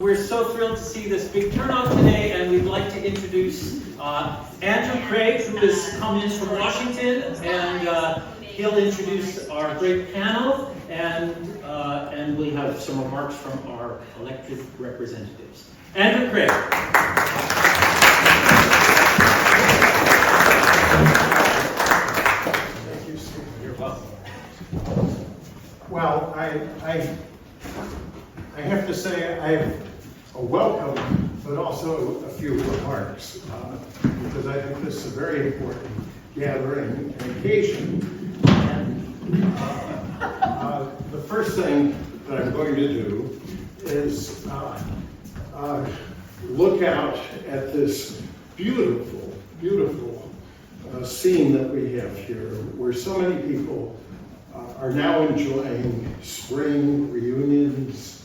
we're so thrilled to see this big turnout today, and we'd like to introduce Andrew Craig, who has come in from Washington, and he'll introduce our great panel, and we have some remarks from our elected representatives. Andrew Craig. Thank you, Steve. You're welcome. Well, I have to say I have a welcome, but also a few remarks, because I think this is a very important gathering and occasion. And the first thing that I'm going to do is look out at this beautiful, beautiful scene that we have here, where so many people are now enjoying spring reunions,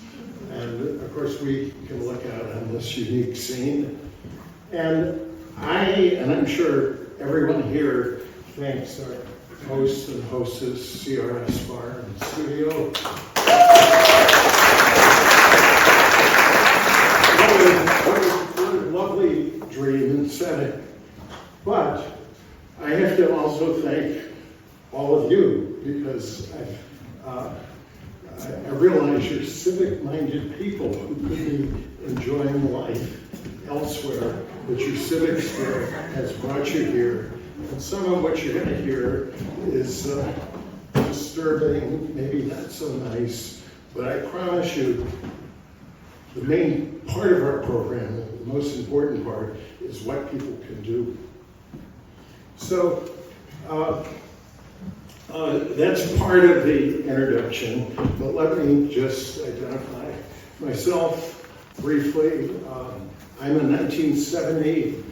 and of course we can look out on this unique scene. And I'm sure everyone here thanks our hosts and hostess, CRS Bar and Studio. What a lovely dream and setting. But I have to also thank all of you, because I realize you're civic-minded people who could be enjoying life elsewhere, but your civic spirit has brought you here. And some of what you're going to hear is disturbing, maybe not so nice, but I promise you the main part of our program, the most important part, is what people can do. So, that's part of the introduction, but let me just identify myself briefly. I'm a 1970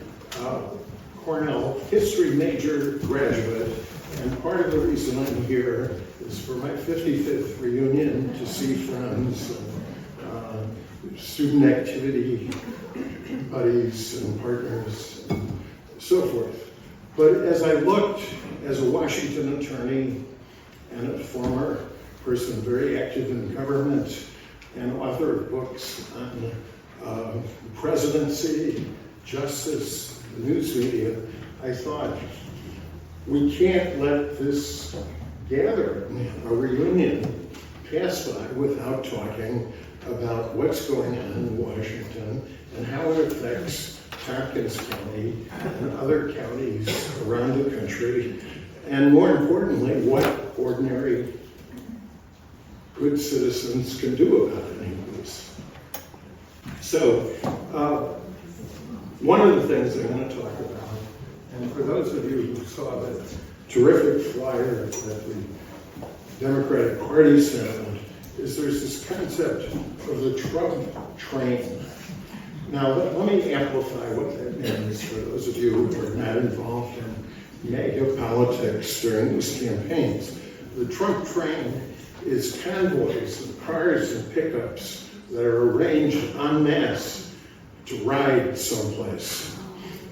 Cornell history major graduate, and part of the reason I'm here is for my 55th reunion to see friends, student activity buddies and partners, and so forth. But as I looked as a Washington attorney and a former person very active in government and author of books on presidency, justice, the news media, I thought, we can't let this gathering, a reunion, pass by without talking about what's going on in Washington and how it affects Tompkins County and other counties around the country, and more importantly, what ordinary good citizens can do about any of this. So, one of the things I want to talk about, and for those of you who saw the terrific flyer that the Democratic Party sent out, is there's this concept of the Trump train. Now, let me amplify what that means for those of you who are not involved in mega politics during these campaigns. The Trump train is convoys of cars and pickups that are arranged en masse to ride someplace.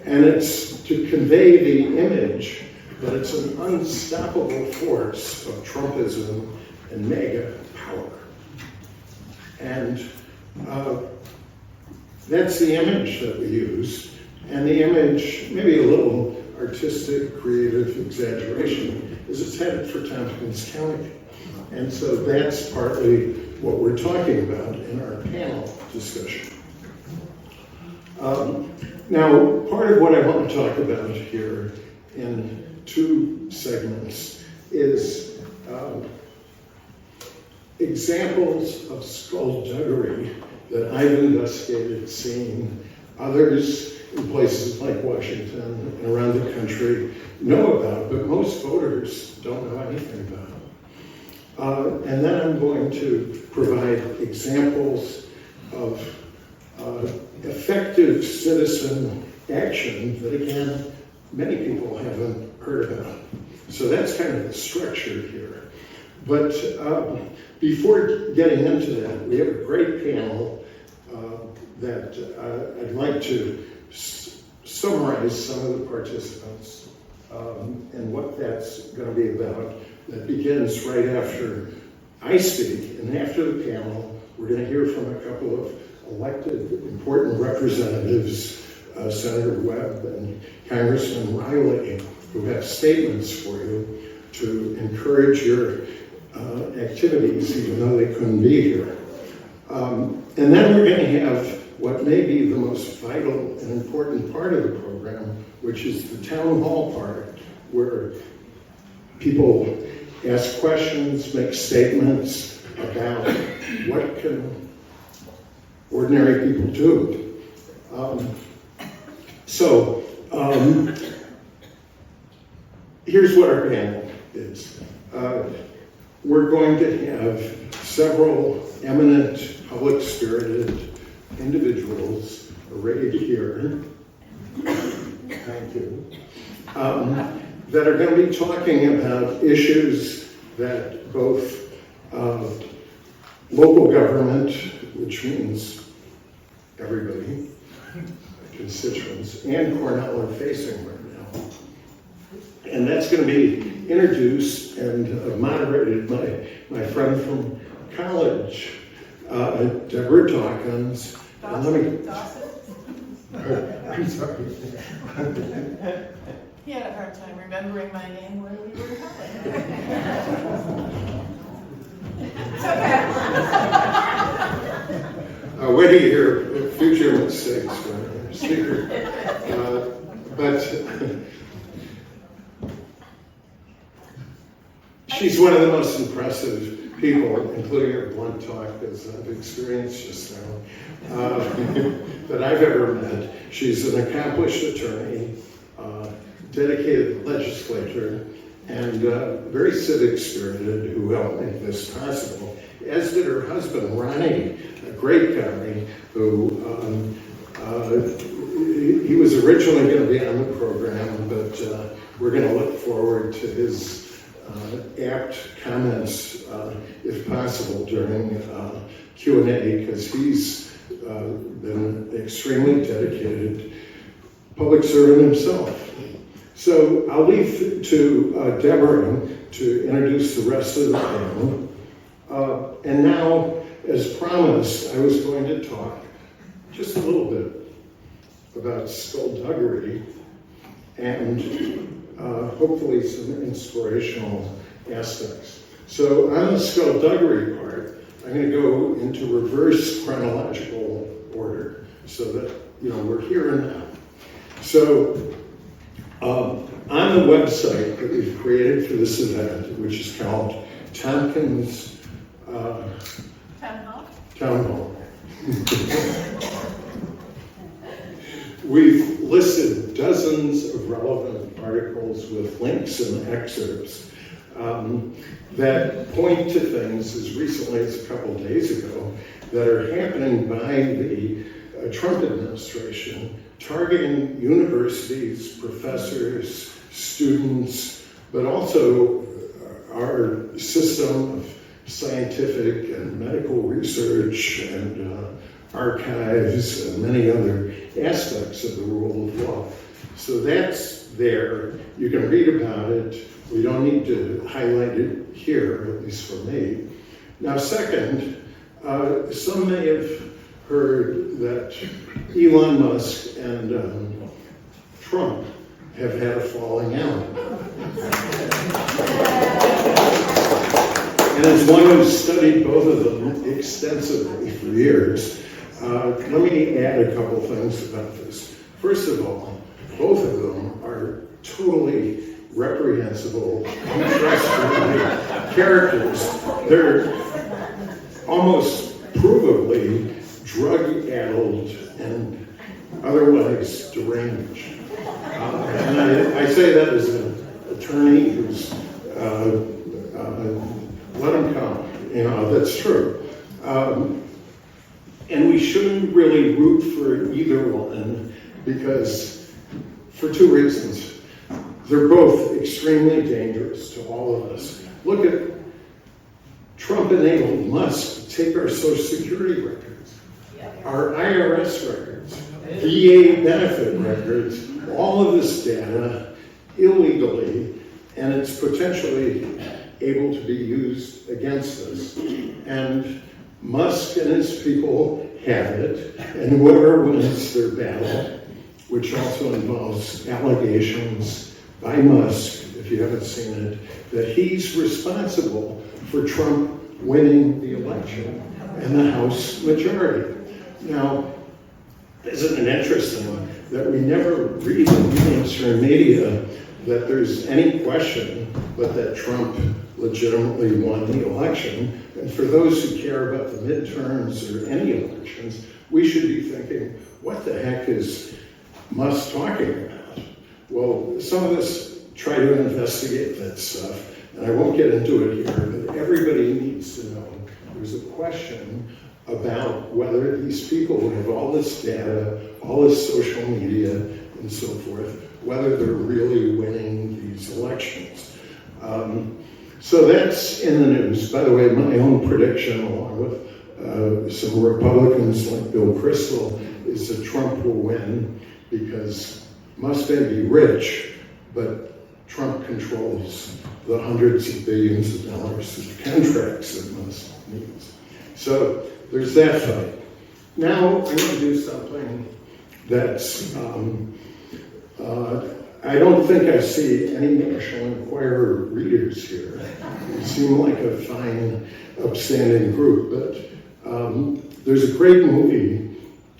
And it's to convey the image that it's an unstoppable force of Trumpism and mega power. And that's the image that we use. And the image, maybe a little artistic, creative exaggeration, is it's headed for Tompkins County. And so that's partly what we're talking about in our panel discussion. Now, part of what I want to talk about here in two segments is examples of skullduggery that I've investigated, seen, others in places like Washington and around the country know about, but most voters don't know anything about. And then I'm going to provide examples of effective citizen action that, again, many people haven't heard about. So that's kind of the structure here. But before getting into that, we have a great panel that I'd like to summarize some of the participants and what that's going to be about. That begins right after I speak, and after the panel, we're going to hear from a couple of elected important representatives, Senator Webb and Congressman Riley, who have statements for you to encourage your activities, even though they couldn't be here. And then we're going to have what may be the most vital and important part of the program, which is the town hall part, where people ask questions, make statements about what can ordinary people do. Here's what our panel is. We're going to have several eminent, public-spirited individuals arrayed here, thank you, that are going to be talking about issues that both local government, which means everybody, constituents, and Cornell are facing right now. And that's going to be introduced and moderated by my friend from college, Deborah Tompkins. I'm sorry. He had a hard time remembering my name when we were helping. It's okay. Wait till you hear future mistakes from our speaker. But she's one of the most impressive people, including her blunt talk, as I've experienced just now, that I've ever met. She's an accomplished attorney, dedicated legislator, and very civic-spirited, who helped make this possible, as did her husband, Ronnie, a great guy, who he was originally going to be on the program, but we're going to look forward to his apt comments, if possible, during Q&A, because he's been extremely dedicated public servant himself. So I'll leave to Deborah to introduce the rest of the panel. And now, as promised, I was going to talk just a little bit about skullduggery and hopefully some inspirational aspects. So on the skullduggery part, I'm going to go into reverse chronological order so that, we're here and now. So on the website that we've created for this event, which is called Tompkins Town Hall. We've listed dozens of relevant articles with links and excerpts that point to things as recently as a couple days ago that are happening by the Trump administration, targeting universities, professors, students, but also our system of scientific and medical research and archives and many other aspects of the rule of law. So that's there. You can read about it. We don't need to highlight it here, at least for me. Now, second, some may have heard that Elon Musk and Trump have had a falling out. And as one who's studied both of them extensively for years, let me add a couple things about this. First of all, both of them are totally reprehensible, untrustworthy characters. They're almost provably drug-addled and otherwise deranged. And I say that as an attorney who's, let them come, that's true. And we shouldn't really root for either one because, for two reasons. They're both extremely dangerous to all of us. Look at Trump enabled Musk to take our Social Security records, our IRS records, VA benefit records, all of this data illegally, and it's potentially able to be used against us. And Musk and his people have it, and whoever wins their battle, which also involves allegations by Musk, if you haven't seen it, that he's responsible for Trump winning the election and the House majority. Now, isn't it interesting that we never read in the mainstream media that there's any question but that Trump legitimately won the election? And for those who care about the midterms or any elections, we should be thinking, what the heck is Musk talking about? Well, some of us try to investigate that stuff, and I won't get into it here, but everybody needs to know there's a question about whether these people who have all this data, all this social media, and so forth, whether they're really winning these elections. So that's in the news. By the way, my own prediction, along with some Republicans like Bill Kristol, is that Trump will win because Musk may be rich, but Trump controls the hundreds of billions of dollars of contracts that Musk needs. So there's that fight. Now I'm going to do something that's, I don't think I see any National Enquirer readers here. You seem like a fine, upstanding group, but there's a great movie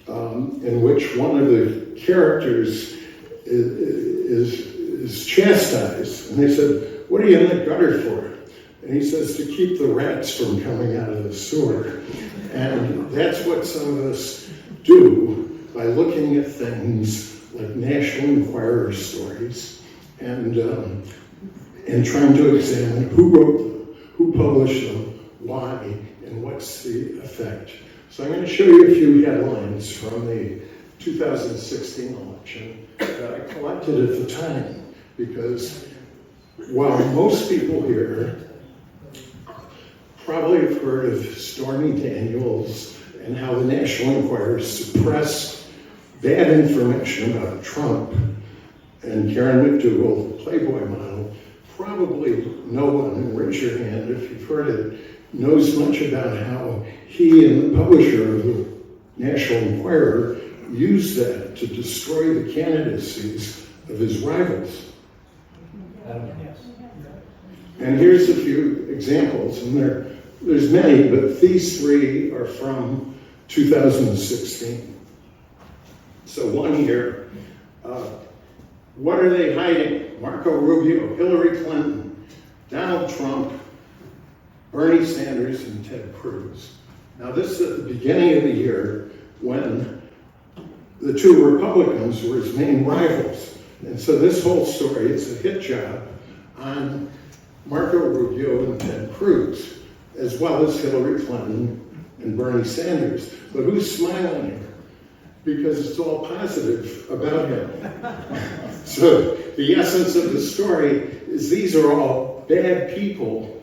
in which one of the characters is chastised, and they said, "What are you in the gutter for?" And he says, "To keep the rats from coming out of the sewer." And that's what some of us do by looking at things like National Enquirer stories and trying to examine who wrote them, who published them, why, and what's the effect. So I'm going to show you a few headlines from the 2016 election that I collected at the time, because while most people here probably have heard of Stormy Daniels and how the National Enquirer suppressed bad information about Trump and Karen McDougal, the Playboy model, probably no one, raise your hand if you've heard it, knows much about how he and the publisher of the National Enquirer used that to destroy the candidacies of his rivals. Yes. And here's a few examples, and there's many, but these three are from 2016. So one here, what are they hiding? Marco Rubio, Hillary Clinton, Donald Trump, Bernie Sanders, and Ted Cruz. Now this is at the beginning of the year when the two Republicans were his main rivals. And so this whole story is a hit job on Marco Rubio and Ted Cruz, as well as Hillary Clinton and Bernie Sanders. But who's smiling here? Because it's all positive about him. So the essence of the story is these are all bad people,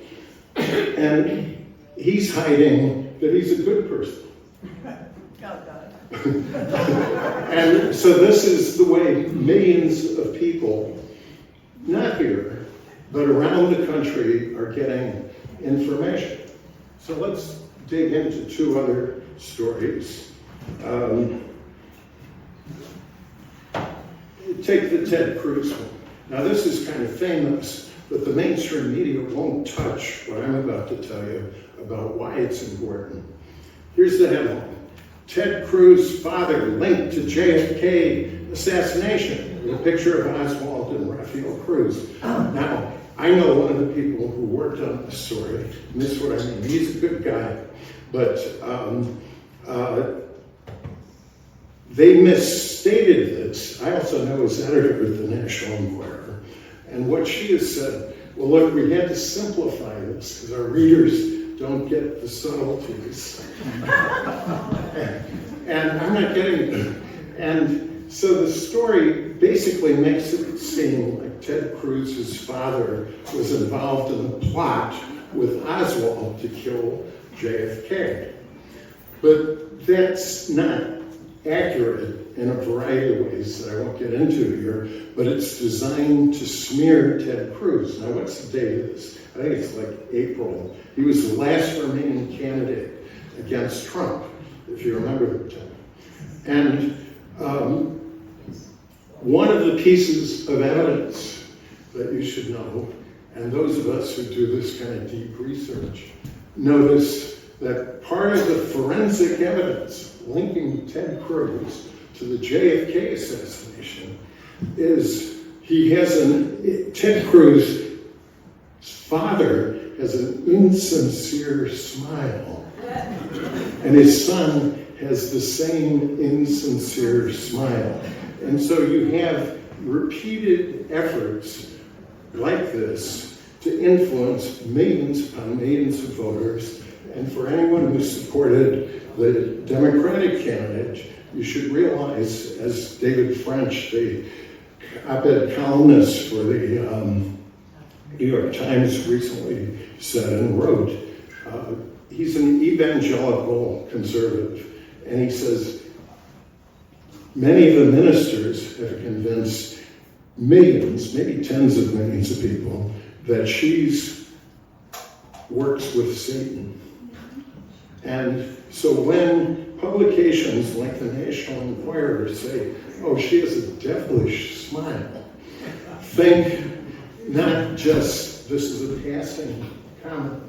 and he's hiding that he's a good person. And so this is the way millions of people, not here, but around the country, are getting information. So let's dig into two other stories. Take the Ted Cruz one. Now this is kind of famous, but the mainstream media won't touch what I'm about to tell you about why it's important. Here's the headline. Ted Cruz's father linked to JFK assassination, with a picture of Oswald and Rafael Cruz. Now, I know one of the people who worked on this story, and this is what I mean. He's a good guy, but they misstated this. I also know his editor at the National Enquirer, and what she has said, well, look, we had to simplify this because our readers don't get the subtleties. And I'm not getting it. And so the story basically makes it seem like Ted Cruz's father was involved in the plot with Oswald to kill JFK. But that's not accurate in a variety of ways that I won't get into here, but it's designed to smear Ted Cruz. Now, what's the date of this? I think it's like April. He was the last remaining candidate against Trump. if you remember the time. And one of the pieces of evidence that you should know, and those of us who do this kind of deep research notice that part of the forensic evidence linking Ted Cruz to the JFK assassination is Ted Cruz's father has an insincere smile, and his son has the same insincere smile. And so you have repeated efforts like this to influence millions upon millions of voters. And for anyone who supported the Democratic candidate, you should realize, as David French, the op-ed columnist for the New York Times recently said and wrote, he's an evangelical conservative, and he says, many of the ministers have convinced millions, maybe tens of millions of people, that she works with Satan. And so when publications like the National Enquirer say, oh, she has a devilish smile, think not just this is a passing comment,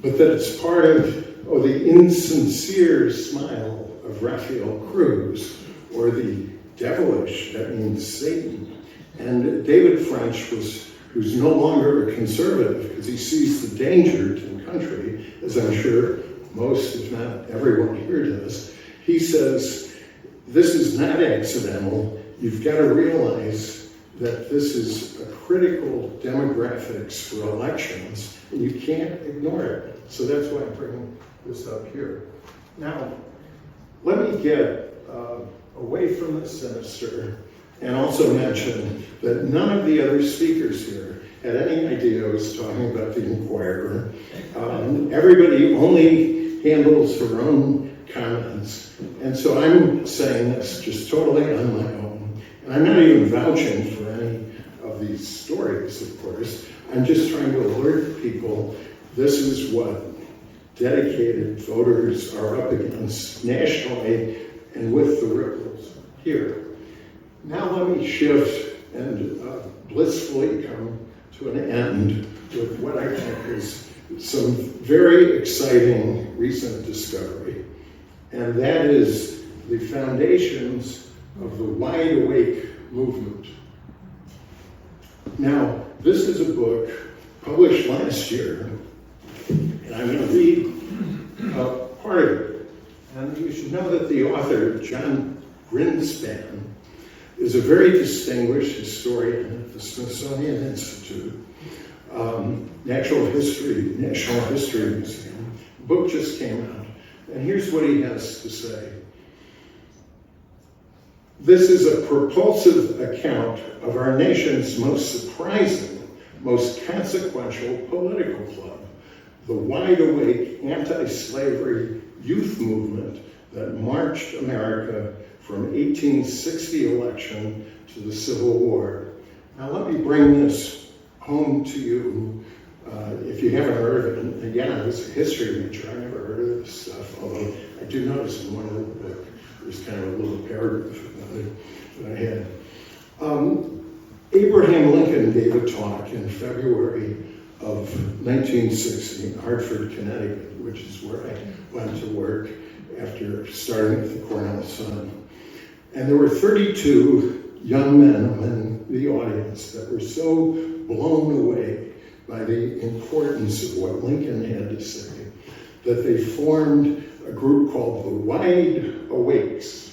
but that it's part of the insincere smile of Rafael Cruz, or the devilish, that means Satan. And David French who's no longer a conservative because he sees the danger to the country, as I'm sure most, if not everyone here does, he says, this is not accidental. You've got to realize that this is a critical demographics for elections, and you can't ignore it. So that's why I'm bringing this up here. Now, let me get away from the sinister and also mention that none of the other speakers here had any idea I was talking about the Enquirer. Everybody only handles their own comments. And so I'm saying this just totally on my own. And I'm not even vouching for any of these stories, of course. I'm just trying to alert people this is what dedicated voters are up against nationally and with the ripples here. Now let me shift and blissfully come to an end with what I think is some very exciting recent discovery, and that is the foundations of the Wide Awake movement. Now, this is a book published last year, and I'm going to read part of it. And you should know that the author, John Greenspan, is a very distinguished historian at the Smithsonian Institute, National History Museum. The book just came out, and here's what he has to say. This is a propulsive account of our nation's most surprising, most consequential political club, the Wide Awake anti-slavery youth movement that marched America from 1860 election to the Civil War. Now let me bring this home to you. If you haven't heard of it, again, I was a history major, I never heard of this stuff, although I do notice in one of the book, there's kind of a little paragraph about it that I had. Abraham Lincoln gave a talk in February of 1960 in Hartford, Connecticut, which is where I went to work after starting at the Cornell Sun. And there were 32 young men in the audience that were so blown away by the importance of what Lincoln had to say that they formed a group called the Wide Awakes.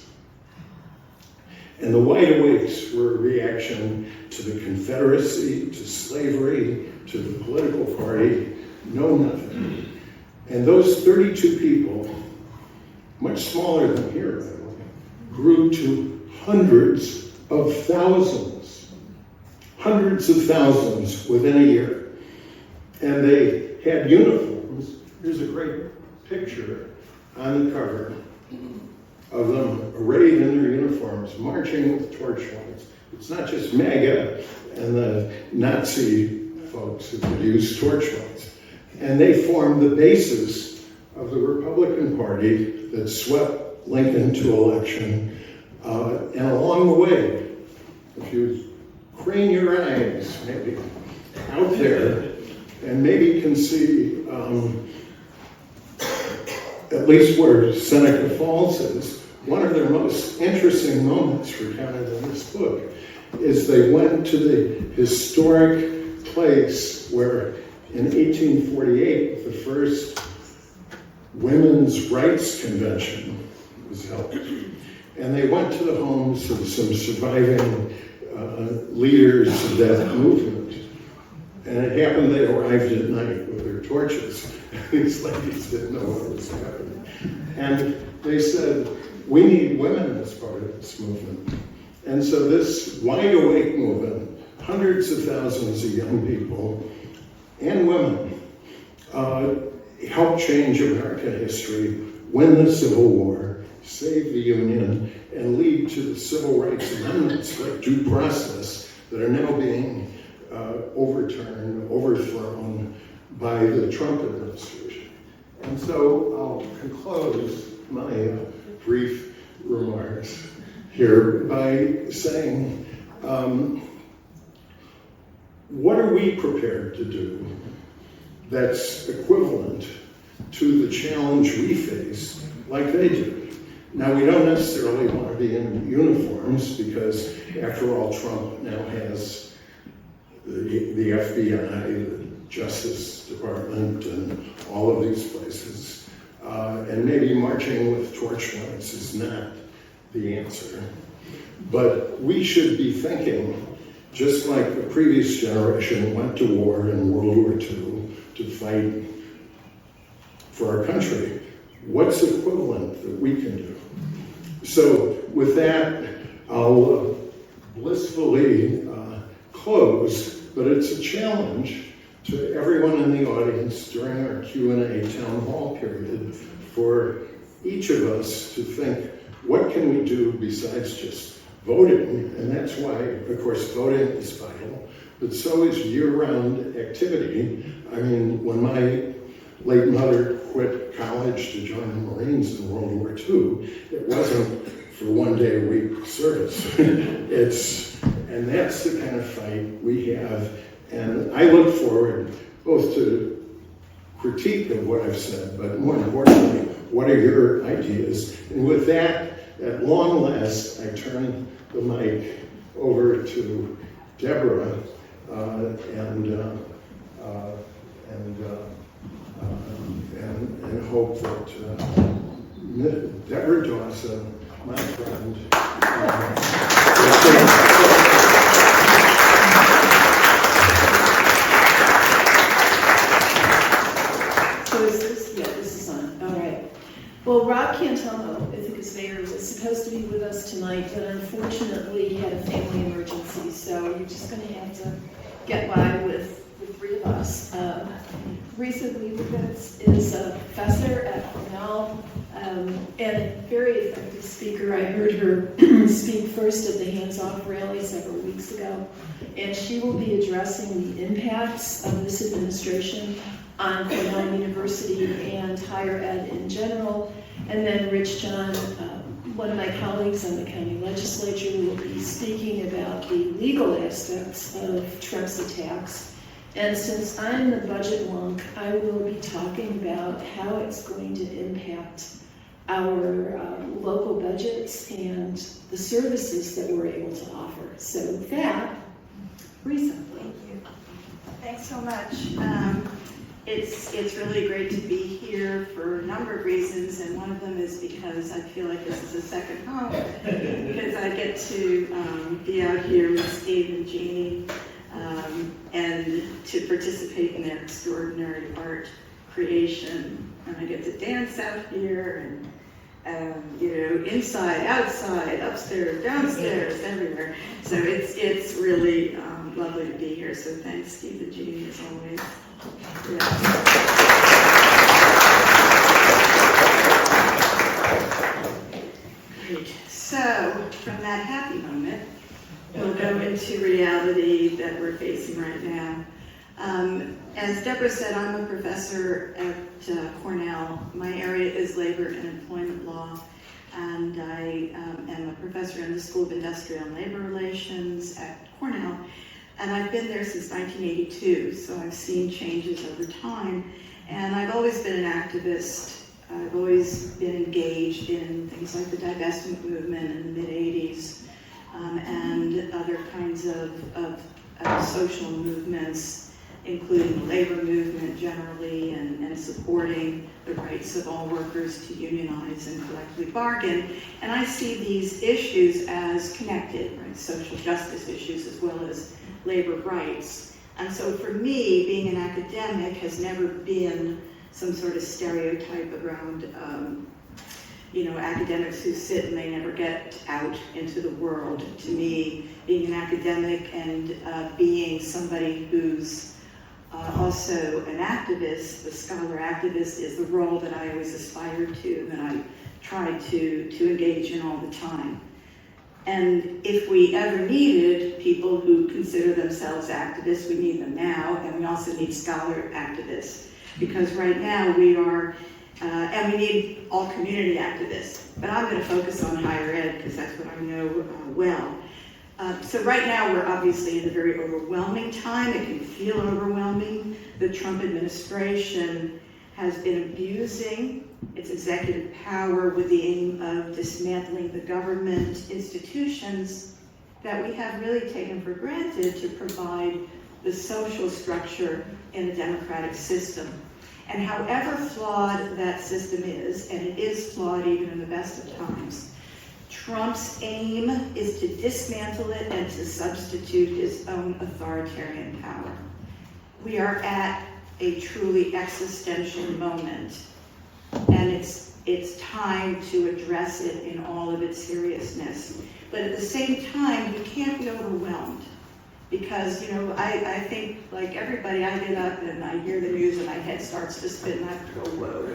And the Wide Awakes were a reaction to the Confederacy, to slavery, to the political party, no nothing. And those 32 people, much smaller than here, by the way, grew to hundreds of thousands within a year. And they had uniforms. Here's a great picture on the cover of them arrayed in their uniforms, marching with torchlights. It's not just MAGA and the Nazi folks who could use torchlights. And they formed the basis of the Republican Party that swept Lincoln to election. And along the way, if you crane your eyes maybe out there and maybe you can see at least where Seneca Falls is, one of their most interesting moments recounted in this book is they went to the historic place where in 1848 the first women's rights convention was held. And they went to the homes of some surviving leaders of that movement. And it happened they arrived at night with their torches. These ladies didn't know what was happening. And they said, we need women as part of this movement. And so this wide awake movement, hundreds of thousands of young people and women helped change American history, win the Civil War, save the Union, and lead to the civil rights amendments like due process that are now being overthrown by the Trump administration. And so I'll conclude my brief remarks here by saying, what are we prepared to do that's equivalent to the challenge we face like they do? Now, we don't necessarily want to be in uniforms because, after all, Trump now has the FBI, the Justice Department, and all of these places. And maybe marching with torch lights is not the answer. But we should be thinking, just like the previous generation went to war in World War II to fight for our country, what's equivalent that we can do? So with that, I'll blissfully close, but it's a challenge to everyone in the audience during our Q&A town hall period for each of us to think, what can we do besides just voting? And that's why, of course, voting is vital, but so is year-round activity. I mean, when my late mother quit college to join the Marines in World War II, it wasn't for one day a week service. And that's the kind of fight we have. And I look forward both to critique of what I've said, but more importantly, what are your ideas? And with that, at long last, I turn the mic over to Deborah and hope that Deborah Dawson, my friend, So is this? Yeah, this is on. All right. Well, Rob Cantelmo, I think his mayor, was supposed to be with us tonight, but unfortunately he had a family emergency, so you're just going to have to get by with the three of us. Risa Leibovitz is a professor at Cornell and a very effective speaker. I heard her speak first at the Hands Off rally several weeks ago, and she will be addressing the impacts of this administration on Cornell University and higher ed in general. And then Rich John, one of my colleagues on the county legislature, will be speaking about the legal aspects of Trump's attacks. And since I'm the budget wonk, I will be talking about how it's going to impact our local budgets and the services that we're able to offer. So with that, Risa. Thank you. Thanks so much. It's really great to be here for a number of reasons, and one of them is because I feel like this is a second home, because I get to be out here with Steve and Jeannie and to participate in their extraordinary art creation. And I get to dance out here and inside, outside, upstairs, downstairs, everywhere. So it's really lovely to be here. So thanks, Steve and Jeannie, as always. Great. So from that happy moment, we'll go into reality that we're facing right now. As Deborah said, I'm a professor at Cornell. My area is labor and employment law, and I am a professor in the School of Industrial and Labor Relations at Cornell, and I've been there since 1982, so I've seen changes over time, and I've always been an activist. I've always been engaged in things like the divestment movement in the mid-'80s, and other kinds of social movements, including the labor movement generally, and supporting the rights of all workers to unionize and collectively bargain. And I see these issues as connected, right? Social justice issues as well as labor rights. And so for me, being an academic has never been some sort of stereotype around academics who sit and they never get out into the world. To me, being an academic and being somebody who's also an activist, the scholar activist, is the role that I always aspired to, and I try to engage in all the time. And if we ever needed people who consider themselves activists, we need them now, and we also need scholar activists. Because right now we are, and we need all community activists, but I'm going to focus on higher ed because that's what I know well. So right now we're obviously in a very overwhelming time. It can feel overwhelming. The Trump administration has been abusing its executive power with the aim of dismantling the government institutions that we have really taken for granted to provide the social structure in a democratic system. And however flawed that system is, and it is flawed even in the best of times, Trump's aim is to dismantle it and to substitute his own authoritarian power. We are at a truly existential moment, and it's time to address it in all of its seriousness. But at the same time, we can't be overwhelmed. Because, I think, like everybody, I get up and I hear the news and my head starts to spin and I have to go, whoa,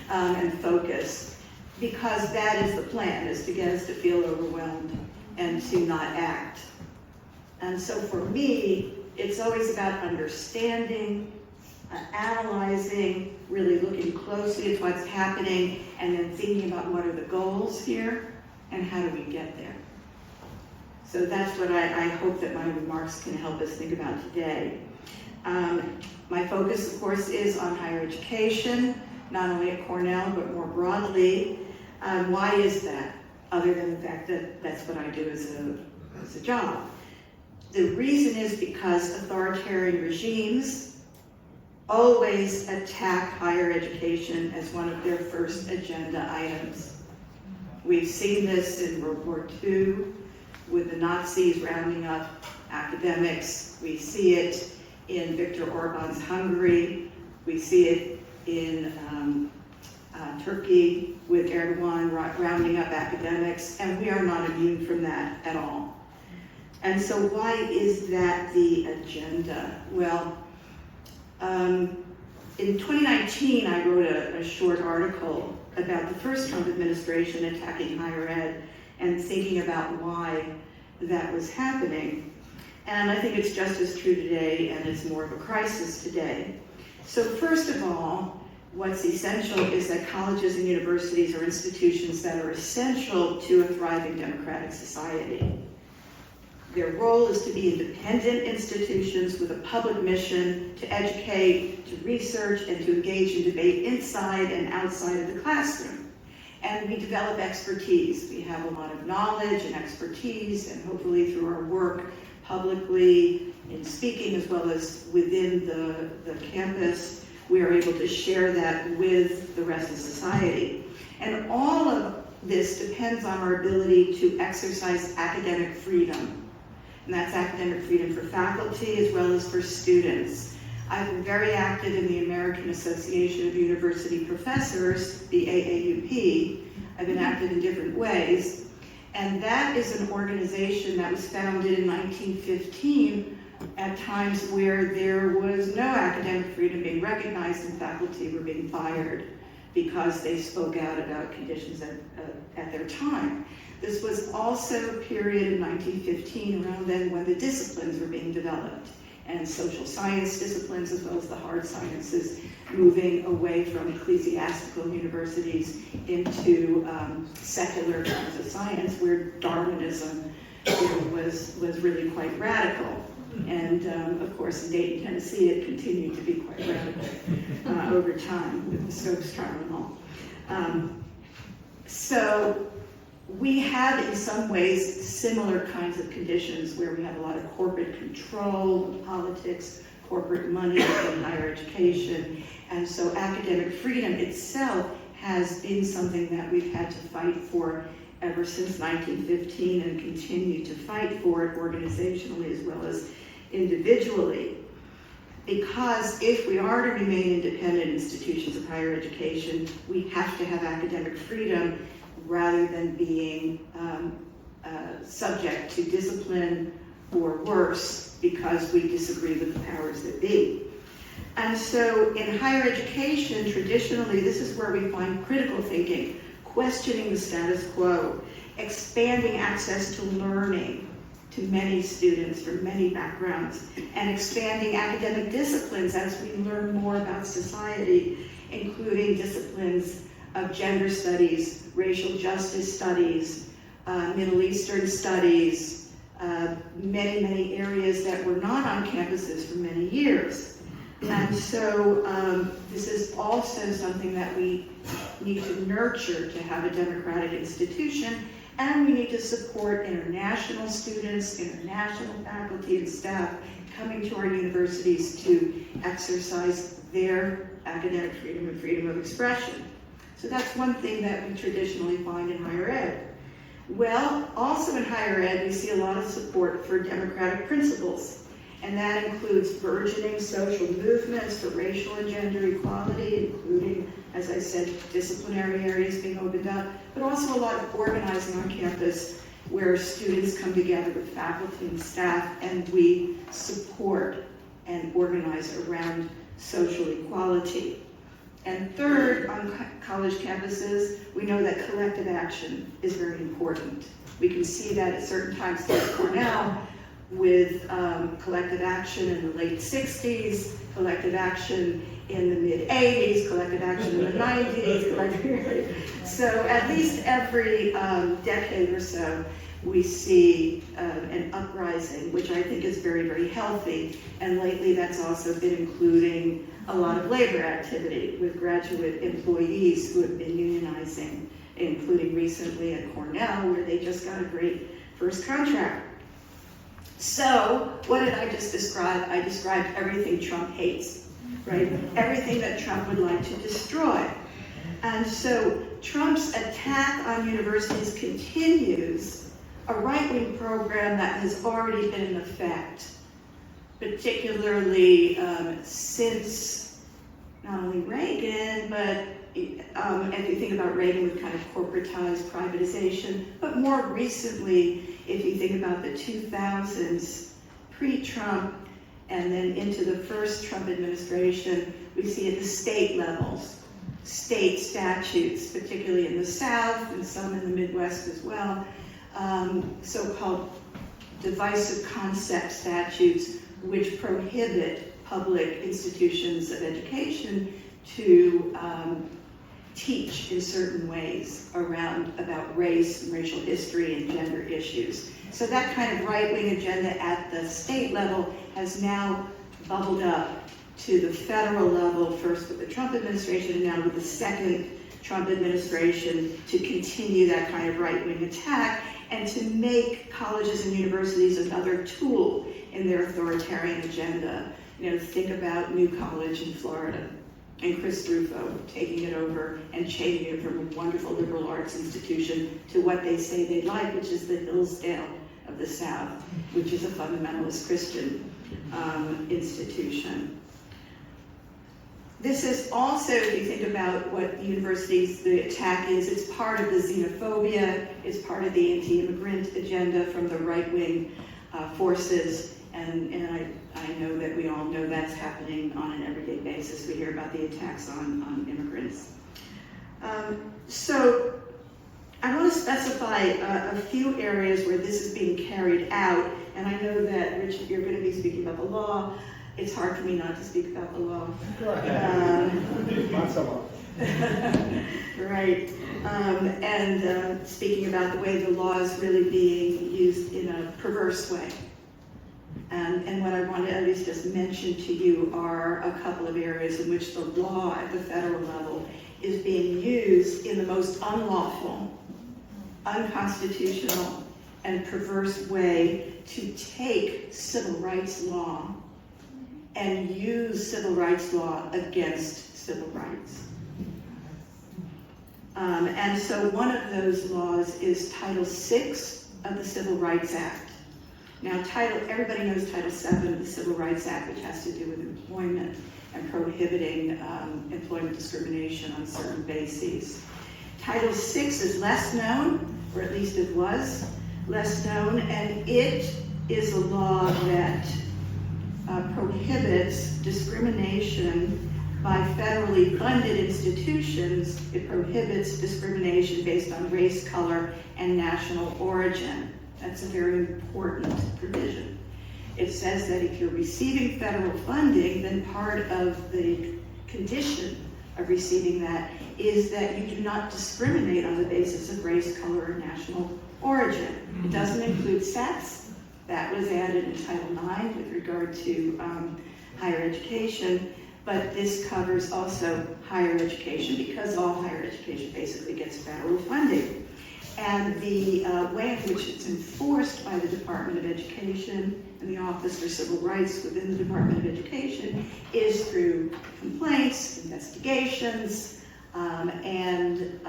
and focus. Because that is the plan, is to get us to feel overwhelmed and to not act. And so for me, it's always about understanding, analyzing, really looking closely at what's happening, and then thinking about what are the goals here and how do we get there. So that's what I hope that my remarks can help us think about today. My focus, of course, is on higher education, not only at Cornell, but more broadly. Why is that, other than the fact that that's what I do as a job? The reason is because authoritarian regimes always attack higher education as one of their first agenda items. We've seen this in World War II, with the Nazis rounding up academics. We see it in Viktor Orban's Hungary. We see it in Turkey with Erdogan rounding up academics, and we are not immune from that at all. And so why is that the agenda? Well, in 2019, I wrote a short article about the first Trump administration attacking higher ed and thinking about why that was happening. And I think it's just as true today, and it's more of a crisis today. So first of all, what's essential is that colleges and universities are institutions that are essential to a thriving democratic society. Their role is to be independent institutions with a public mission to educate, to research, and to engage in debate inside and outside of the classroom. And we develop expertise. We have a lot of knowledge and expertise, and hopefully through our work publicly in speaking as well as within the campus, we are able to share that with the rest of society. And all of this depends on our ability to exercise academic freedom. And that's academic freedom for faculty as well as for students. I've been very active in the American Association of University Professors, the AAUP. I've been active in different ways. And that is an organization that was founded in 1915 at times where there was no academic freedom being recognized and faculty were being fired because they spoke out about conditions at their time. This was also a period in 1915, around then, when the disciplines were being developed. and social science disciplines, as well as the hard sciences, moving away from ecclesiastical universities into secular kinds of science, where Darwinism was really quite radical. And of course, in Dayton, Tennessee, it continued to be quite radical over time with the Stokes trial and all. So we have, in some ways, similar kinds of conditions where we have a lot of corporate control, politics, corporate money in higher education. And so academic freedom itself has been something that we've had to fight for ever since 1915 and continue to fight for it organizationally as well as individually. Because if we are to remain independent institutions of higher education, we have to have academic freedom rather than being subject to discipline or worse because we disagree with the powers that be. And so in higher education, traditionally, this is where we find critical thinking, questioning the status quo, expanding access to learning to many students from many backgrounds, and expanding academic disciplines as we learn more about society, including disciplines of gender studies, racial justice studies, Middle Eastern studies, many areas that were not on campuses for many years. And so this is also something that we need to nurture to have a democratic institution, and we need to support international students, international faculty and staff coming to our universities to exercise their academic freedom and freedom of expression. So that's one thing that we traditionally find in higher ed. Well, also in higher ed, we see a lot of support for democratic principles, and that includes burgeoning social movements for racial and gender equality, including, as I said, disciplinary areas being opened up, but also a lot of organizing on campus where students come together with faculty and staff, and we support and organize around social equality. And third, on college campuses, we know that collective action is very important. We can see that at certain times like Cornell with collective action in the late 60s, collective action in the mid-80s, collective action in the 90s, so at least every decade or so, we see an uprising, which I think is very healthy. And lately that's also been including a lot of labor activity with graduate employees who have been unionizing, including recently at Cornell, where they just got a great first contract. So what did I just describe? I described everything Trump hates, right? Everything that Trump would like to destroy. And so Trump's attack on universities continues a right-wing program that has already been in effect, particularly since not only Reagan, but if you think about Reagan with kind of corporatized privatization, but more recently, if you think about the 2000s, pre-Trump, and then into the first Trump administration, we see at the state levels, state statutes, particularly in the South and some in the Midwest as well, so-called divisive concept statutes, which prohibit public institutions of education to teach in certain ways about race and racial history and gender issues. So that kind of right-wing agenda at the state level has now bubbled up to the federal level, first with the Trump administration and now with the second Trump administration, to continue that kind of right-wing attack and to make colleges and universities another tool in their authoritarian agenda. You know, think about New College in Florida and Chris Rufo taking it over and changing it from a wonderful liberal arts institution to what they say they'd like, which is the Hillsdale of the South, which is a fundamentalist Christian institution. This is also, if you think about what universities, the attack is, it's part of the xenophobia, it's part of the anti-immigrant agenda from the right-wing forces, and I know that we all know that's happening on an everyday basis. We hear about the attacks on immigrants. So I want to specify a few areas where this is being carried out, and I know that, Richard, you're going to be speaking about the law. It's hard for me not to speak about the law. Not so much. Right. And speaking about the way the law is really being used in a perverse way. And what I want to at least just mention to you are a couple of areas in which the law at the federal level is being used in the most unlawful, unconstitutional, and perverse way to take civil rights law and use civil rights law against civil rights. And so one of those laws is Title VI of the Civil Rights Act. Now, everybody knows Title VII of the Civil Rights Act, which has to do with employment and prohibiting employment discrimination on certain bases. Title VI is less known, or at least it was less known, and it is a law that prohibits discrimination by federally funded institutions. It prohibits discrimination based on race, color, and national origin. That's a very important provision. It says that if you're receiving federal funding, then part of the condition of receiving that is that you do not discriminate on the basis of race, color, or national origin. It doesn't include sex. That was added in Title IX with regard to higher education, but this covers also higher education because all higher education basically gets federal funding. And the way in which it's enforced by the Department of Education and the Office for Civil Rights within the Department of Education is through complaints, investigations, and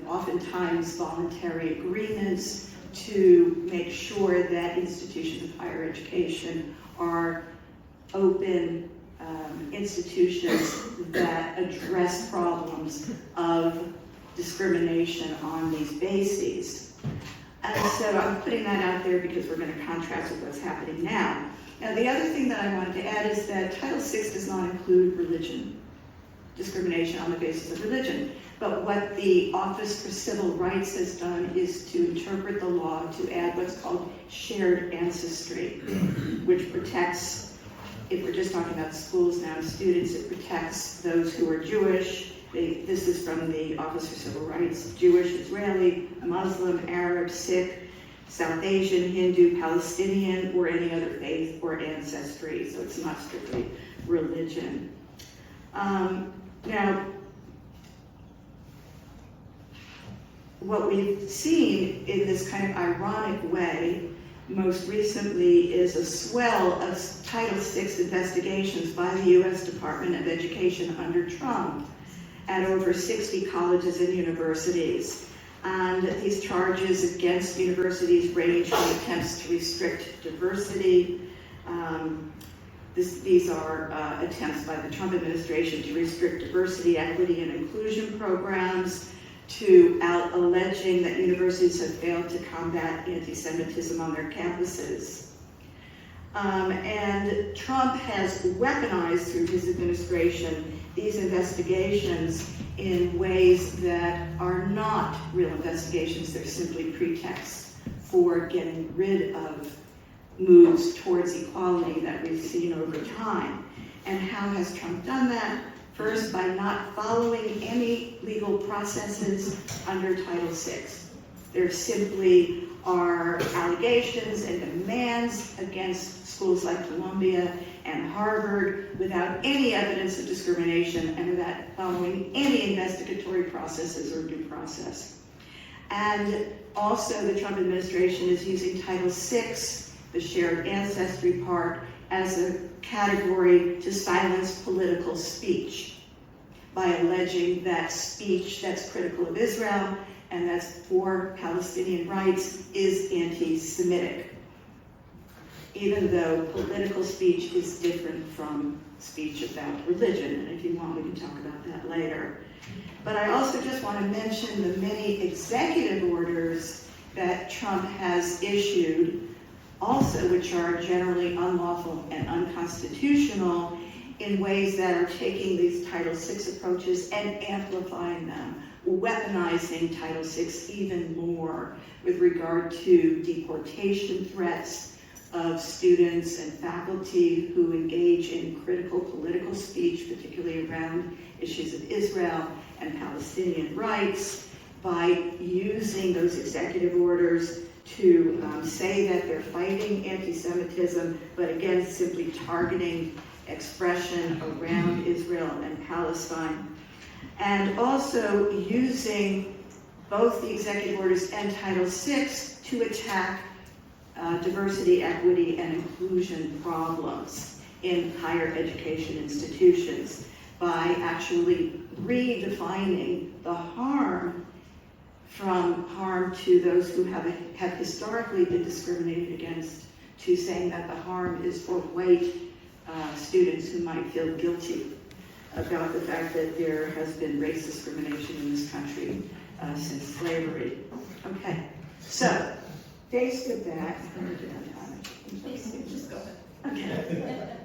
oftentimes voluntary agreements to make sure that institutions of higher education are open institutions that address problems of discrimination on these bases. And so I'm putting that out there because we're going to contrast with what's happening now. Now, the other thing that I wanted to add is that Title VI does not include religion, discrimination on the basis of religion. But what the Office for Civil Rights has done is to interpret the law to add what's called shared ancestry, which protects, if we're just talking about schools now, students, it protects those who are Jewish. This is from the Office for Civil Rights: Jewish, Israeli, Muslim, Arab, Sikh, South Asian, Hindu, Palestinian, or any other faith or ancestry. So it's not strictly religion. Now, what we've seen in this kind of ironic way most recently is a swell of Title VI investigations by the U.S. Department of Education under Trump at over 60 colleges and universities. And these charges against universities range from attempts to restrict diversity. These are attempts by the Trump administration to restrict diversity, equity, and inclusion programs, to alleging that universities have failed to combat anti-Semitism on their campuses. And Trump has weaponized through his administration these investigations in ways that are not real investigations. They're simply pretexts for getting rid of moves towards equality that we've seen over time. And how has Trump done that? First, by not following any legal processes under Title VI. There simply are allegations and demands against schools like Columbia and Harvard without any evidence of discrimination and without following any investigatory processes or due process. And also the Trump administration is using Title VI, the shared ancestry part, as a category to silence political speech by alleging that speech that's critical of Israel and that's for Palestinian rights is anti-Semitic, even though political speech is different from speech about religion. And if you want, we can talk about that later. But I also just want to mention the many executive orders that Trump has issued, also which are generally unlawful and unconstitutional, in ways that are taking these Title VI approaches and amplifying them weaponizing Title VI even more with regard to deportation threats of students and faculty who engage in critical political speech, particularly around issues of Israel and Palestinian rights, by using those executive orders to say that they're fighting anti-Semitism, but again, simply targeting expression around Israel and Palestine. And also using both the executive orders and Title VI to attack diversity, equity, and inclusion problems in higher education institutions by actually redefining the harm from harm to those who have historically been discriminated against, to saying that the harm is for white students who might feel guilty about the fact that there has been race discrimination in this country since slavery. Okay, so faced with that, Just go ahead. okay.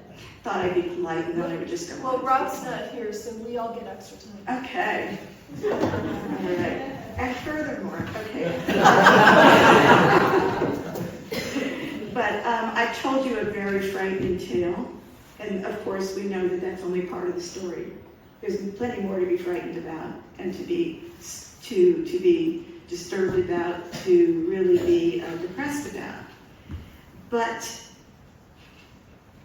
Thought I'd be polite and then I would just go. Well, Rob's not here, so we all get extra time. Okay. All right. And furthermore, okay. But I told you a very frightening tale, and of course we know that that's only part of the story. There's plenty more to be frightened about, and to be disturbed about, to really be depressed about. But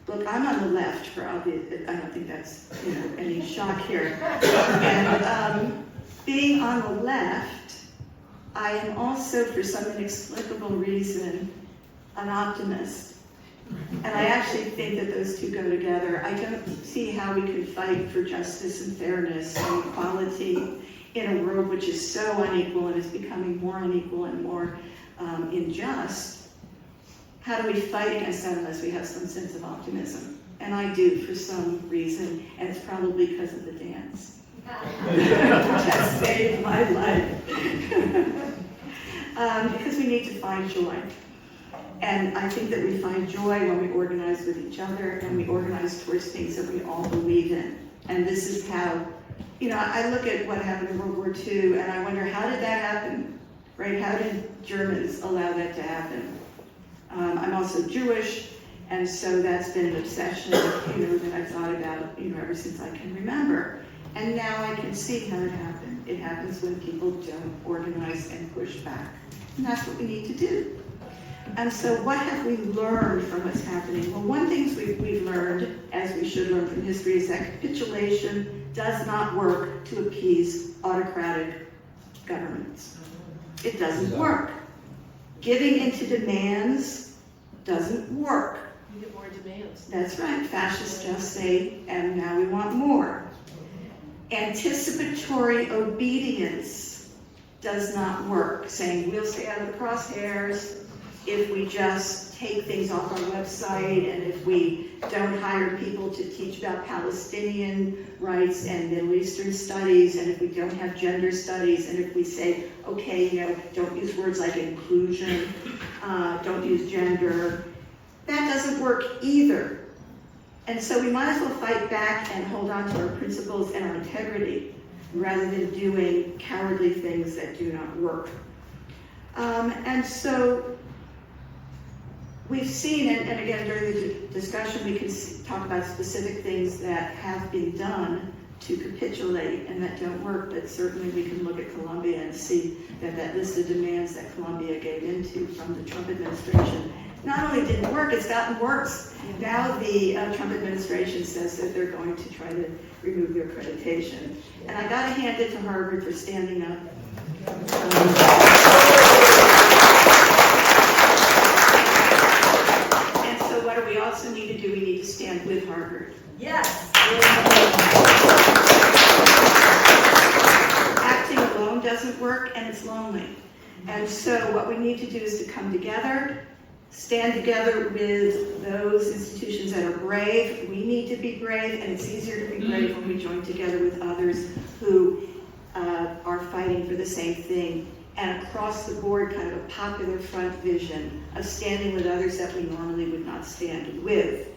look, I'm on the left for obvious. I don't think that's any shock here. And being on the left, I am also, for some inexplicable reason, an optimist. And I actually think that those two go together. I don't see how we can fight for justice and fairness and equality in a world which is so unequal and is becoming more unequal and more unjust. How do we fight against that unless we have some sense of optimism? And I do, for some reason, and it's probably because of the dance. That saved my life. Because we need to find joy. And I think that we find joy when we organize with each other and we organize towards things that we all believe in. And this is how, I look at what happened in World War II and I wonder, how did that happen? Right? How did Germans allow that to happen? I'm also Jewish, and so that's been an obsession, that I've thought about, ever since I can remember. And now I can see how it happened. It happens when people don't organize and push back. And that's what we need to do. And so what have we learned from what's happening? Well, one thing we've learned, as we should learn from history, is that capitulation does not work to appease autocratic governments. It doesn't work. Giving into demands doesn't work. You get more demands. That's right. Fascists just say, and now we want more. Anticipatory obedience does not work, saying we'll stay out of the crosshairs if we just take things off our website and if we don't hire people to teach about Palestinian rights and Middle Eastern studies, and if we don't have gender studies, and if we say, okay, don't use words like inclusion, don't use gender, that doesn't work either. And so we might as well fight back and hold on to our principles and our integrity rather than doing cowardly things that do not work. And so we've seen, and again during the discussion we can talk about specific things that have been done to capitulate and that don't work, but certainly we can look at Colombia and see that that list of demands that Colombia gave into from the Trump administration not only didn't work, it's gotten worse. Now the Trump administration says that they're going to try to remove their accreditation. And I got to hand it to Harvard for standing up. And so what do we also need to do? We need to stand with Harvard. Yes. Acting alone doesn't work, and it's lonely. And so what we need to do is to come together, stand together with those institutions that are brave. We need to be brave, and it's easier to be brave when we join together with others who are fighting for the same thing. And across the board, kind of a popular front vision of standing with others that we normally would not stand with.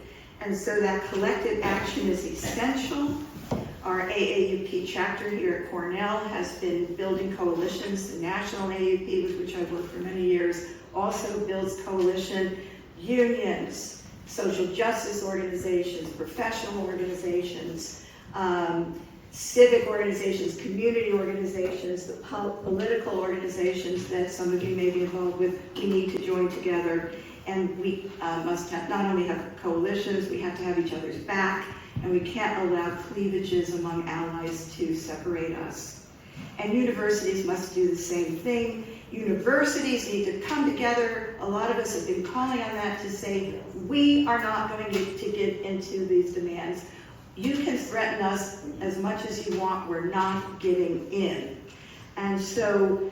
And so that collective action is essential. Our AAUP chapter here at Cornell has been building coalitions. The National AAUP, with which I've worked for many years, also builds coalition. Unions, social justice organizations, professional organizations, civic organizations, community organizations, the political organizations that some of you may be involved with, we need to join together. And we must have, not only have coalitions, we have to have each other's back, and we can't allow cleavages among allies to separate us. And universities must do the same thing. Universities need to come together. A lot of us have been calling on that to say, we are not going to get into these demands. You can threaten us as much as you want, we're not giving in. And so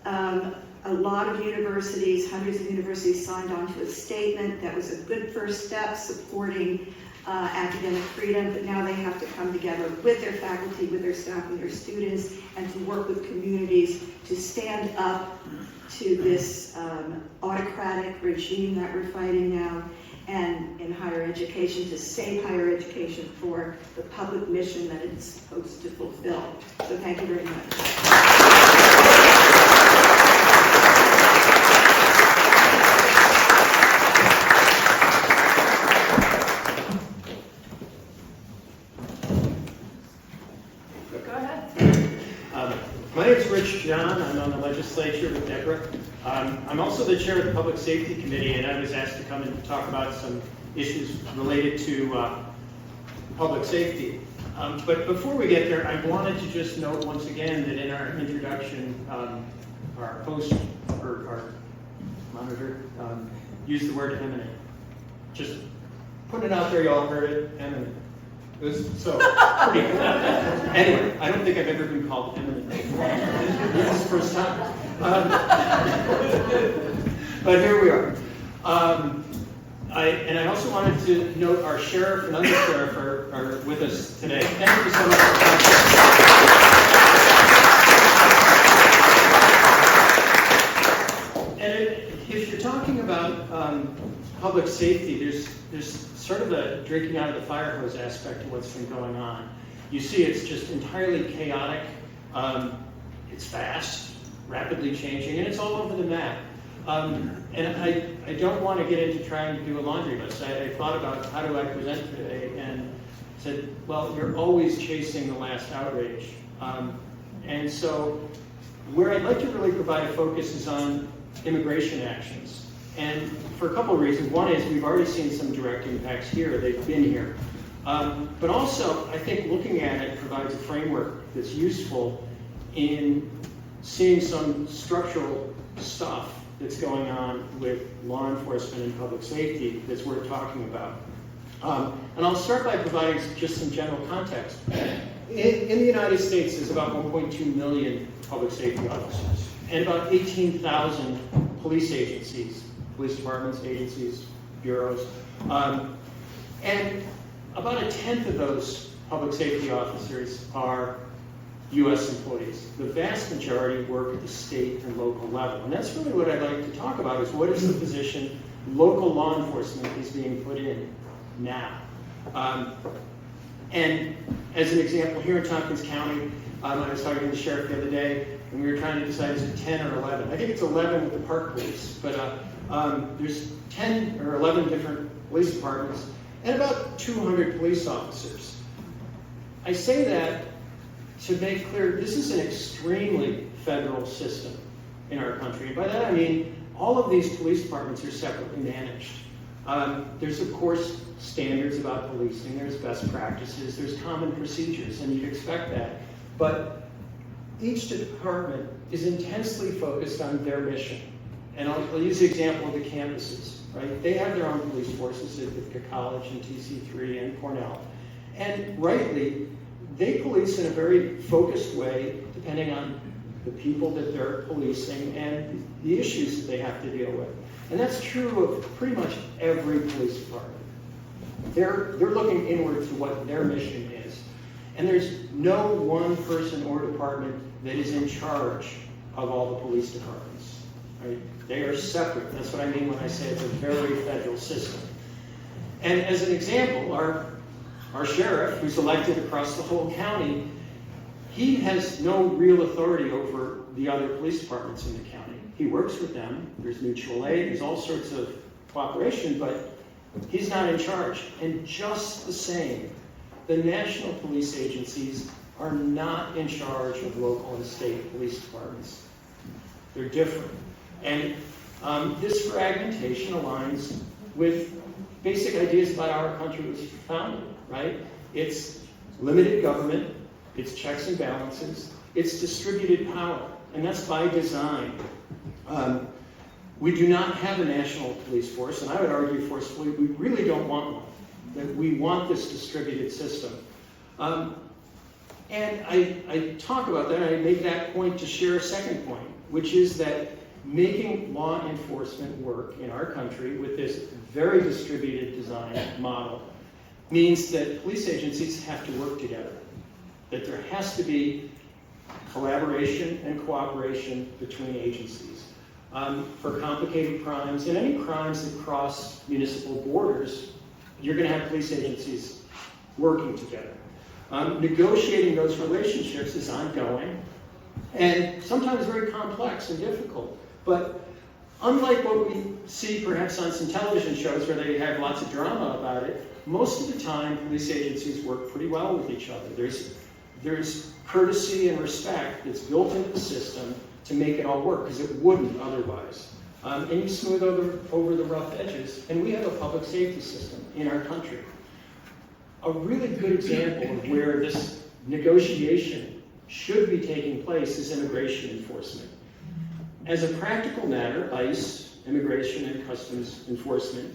a lot of universities, hundreds of universities signed on to a statement that was a good first step supporting academic freedom, but now they have to come together with their faculty, with their staff, and their students, and to work with communities to stand up to this autocratic regime that we're fighting now, and in higher education, to save higher education for the public mission that it's supposed to fulfill. So thank you very much. My name is Rich John. I'm on the legislature with Deborah. I'm also the chair of the Public Safety Committee, and I was asked to come and talk about some issues related to public safety. But before we get there, I wanted to just note once again that in our introduction, our host, or our monitor, used the word eminent. Just putting it out there, you all heard it, eminent. It was so pretty cool. Anyway, I don't think I've ever been called eminent before. This is the first time. But here we are. I also wanted to note our sheriff and undersheriff are with us today. Thank you so much for coming. And if you're talking about public safety, there's sort of a drinking out of the fire hose aspect of what's been going on. You see it's just entirely chaotic. It's fast, rapidly changing, and it's all over the map. And I don't want to get into trying to do a laundry list. I thought about how do I present today and said, well, you're always chasing the last outrage. And so where I'd like to really provide a focus is on immigration actions. And for a couple of reasons. One is we've already seen some direct impacts here. They've been here. But also, I think looking at it provides a framework that's useful in seeing some structural stuff that's going on with law enforcement and public safety that's worth talking about. And I'll start by providing just some general context. In the United States, there's about 1.2 million public safety officers and about 18,000 police agencies, police departments, agencies, bureaus. And about 1/10 of those public safety officers are U.S. employees. The vast majority work at the state and local level. And that's really what I'd like to talk about, is what is the position local law enforcement is being put in now. And as an example, here in Tompkins County, I was talking to the sheriff the other day, and we were trying to decide is it 10 or 11. I think it's 11 with the park police, but there's 10 or 11 different police departments and about 200 police officers. I say that to make clear, this is an extremely federal system in our country. And by that I mean all of these police departments are separately managed. There's of course standards about policing, there's best practices, there's common procedures, and you'd expect that. But each department is intensely focused on their mission. And I'll use the example of the campuses, right? They have their own police forces at Ithaca College and TC3 and Cornell. And rightly, they police in a very focused way, depending on the people that they're policing and the issues that they have to deal with. And that's true of pretty much every police department. They're looking inward to what their mission is. And there's no one person or department that is in charge of all the police departments. Right? They are separate. That's what I mean when I say it's a very federal system. And as an example, our our sheriff, who's elected across the whole county, he has no real authority over the other police departments in the county. He works with them, there's mutual aid, there's all sorts of cooperation, but he's not in charge. And just the same, the national police agencies are not in charge of local and state police departments. They're different. And this fragmentation aligns with basic ideas about how our country was founded, right? It's limited government, it's checks and balances, it's distributed power, and that's by design. We do not have a national police force, and I would argue forcefully, we really don't want one. That we want this distributed system. And I talk about that, and I make that point to share a second point, which is that making law enforcement work in our country with this very distributed design model means that police agencies have to work together. That there has to be collaboration and cooperation between agencies. For complicated crimes, and any crimes that cross municipal borders, you're going to have police agencies working together. Negotiating those relationships is ongoing and sometimes very complex and difficult. But unlike what we see perhaps on some television shows where they have lots of drama about it, most of the time police agencies work pretty well with each other. There's courtesy and respect that's built into the system to make it all work, because it wouldn't otherwise. And you smooth over the rough edges. And we have a public safety system in our country. A really good example of where this negotiation should be taking place is immigration enforcement. As a practical matter, ICE, Immigration and Customs Enforcement,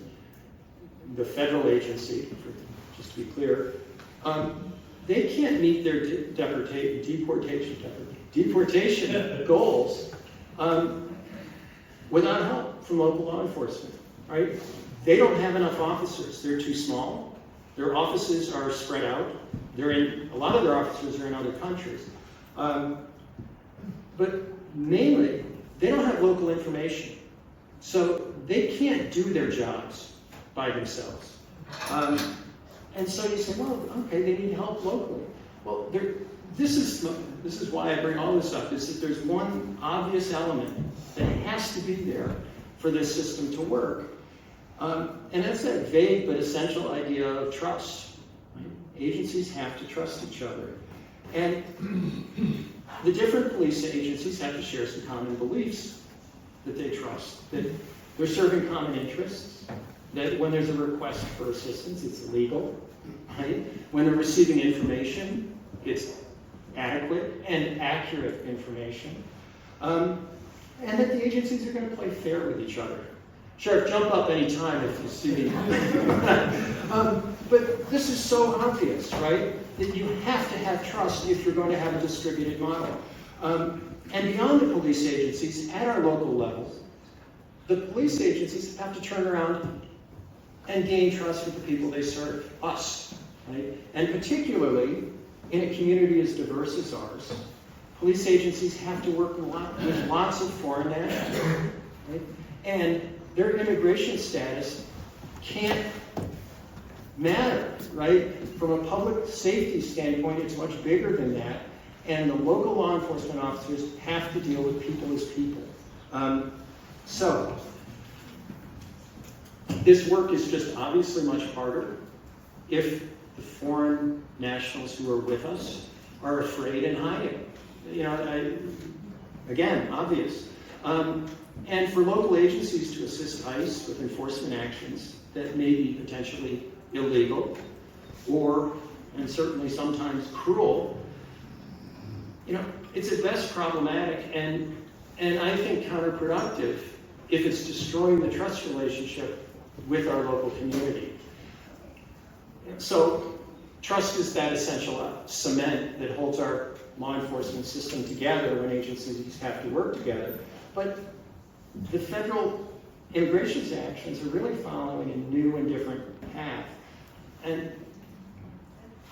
the federal agency, just to be clear, they can't meet their deportation goals without help from local law enforcement, right? They don't have enough officers. They're too small. Their offices are spread out. A lot of their officers are in other countries. But mainly, they don't have local information. So they can't do their jobs by themselves. And so you say, well, okay, they need help locally. Well, this is why I bring all this up, is that there's one obvious element that has to be there for this system to work. And that's that vague but essential idea of trust. Right? Agencies have to trust each other. And the different police agencies have to share some common beliefs that they trust, that they're serving common interests, that when there's a request for assistance, it's legal, right? When they're receiving information, it's adequate and accurate information. And that the agencies are going to play fair with each other. Sheriff, jump up any time if you see me. But this is so obvious, right? That you have to have trust if you're going to have a distributed model. And beyond the police agencies, at our local levels, the police agencies have to turn around and gain trust with the people they serve, us, right? And particularly in a community as diverse as ours, police agencies have to work with lots of foreign nationals, right? And their immigration status can't matter, right? From a public safety standpoint, it's much bigger than that. And the local law enforcement officers have to deal with people as people. So, this work is just obviously much harder if the foreign nationals who are with us are afraid and hiding. You know, again, obvious. And for local agencies to assist ICE with enforcement actions that may be potentially illegal or, and certainly sometimes cruel, you know, it's at best problematic and I think counterproductive if it's destroying the trust relationship with our local community. So trust is that essential cement that holds our law enforcement system together when agencies have to work together. But the federal immigration actions are really following a new and different path. And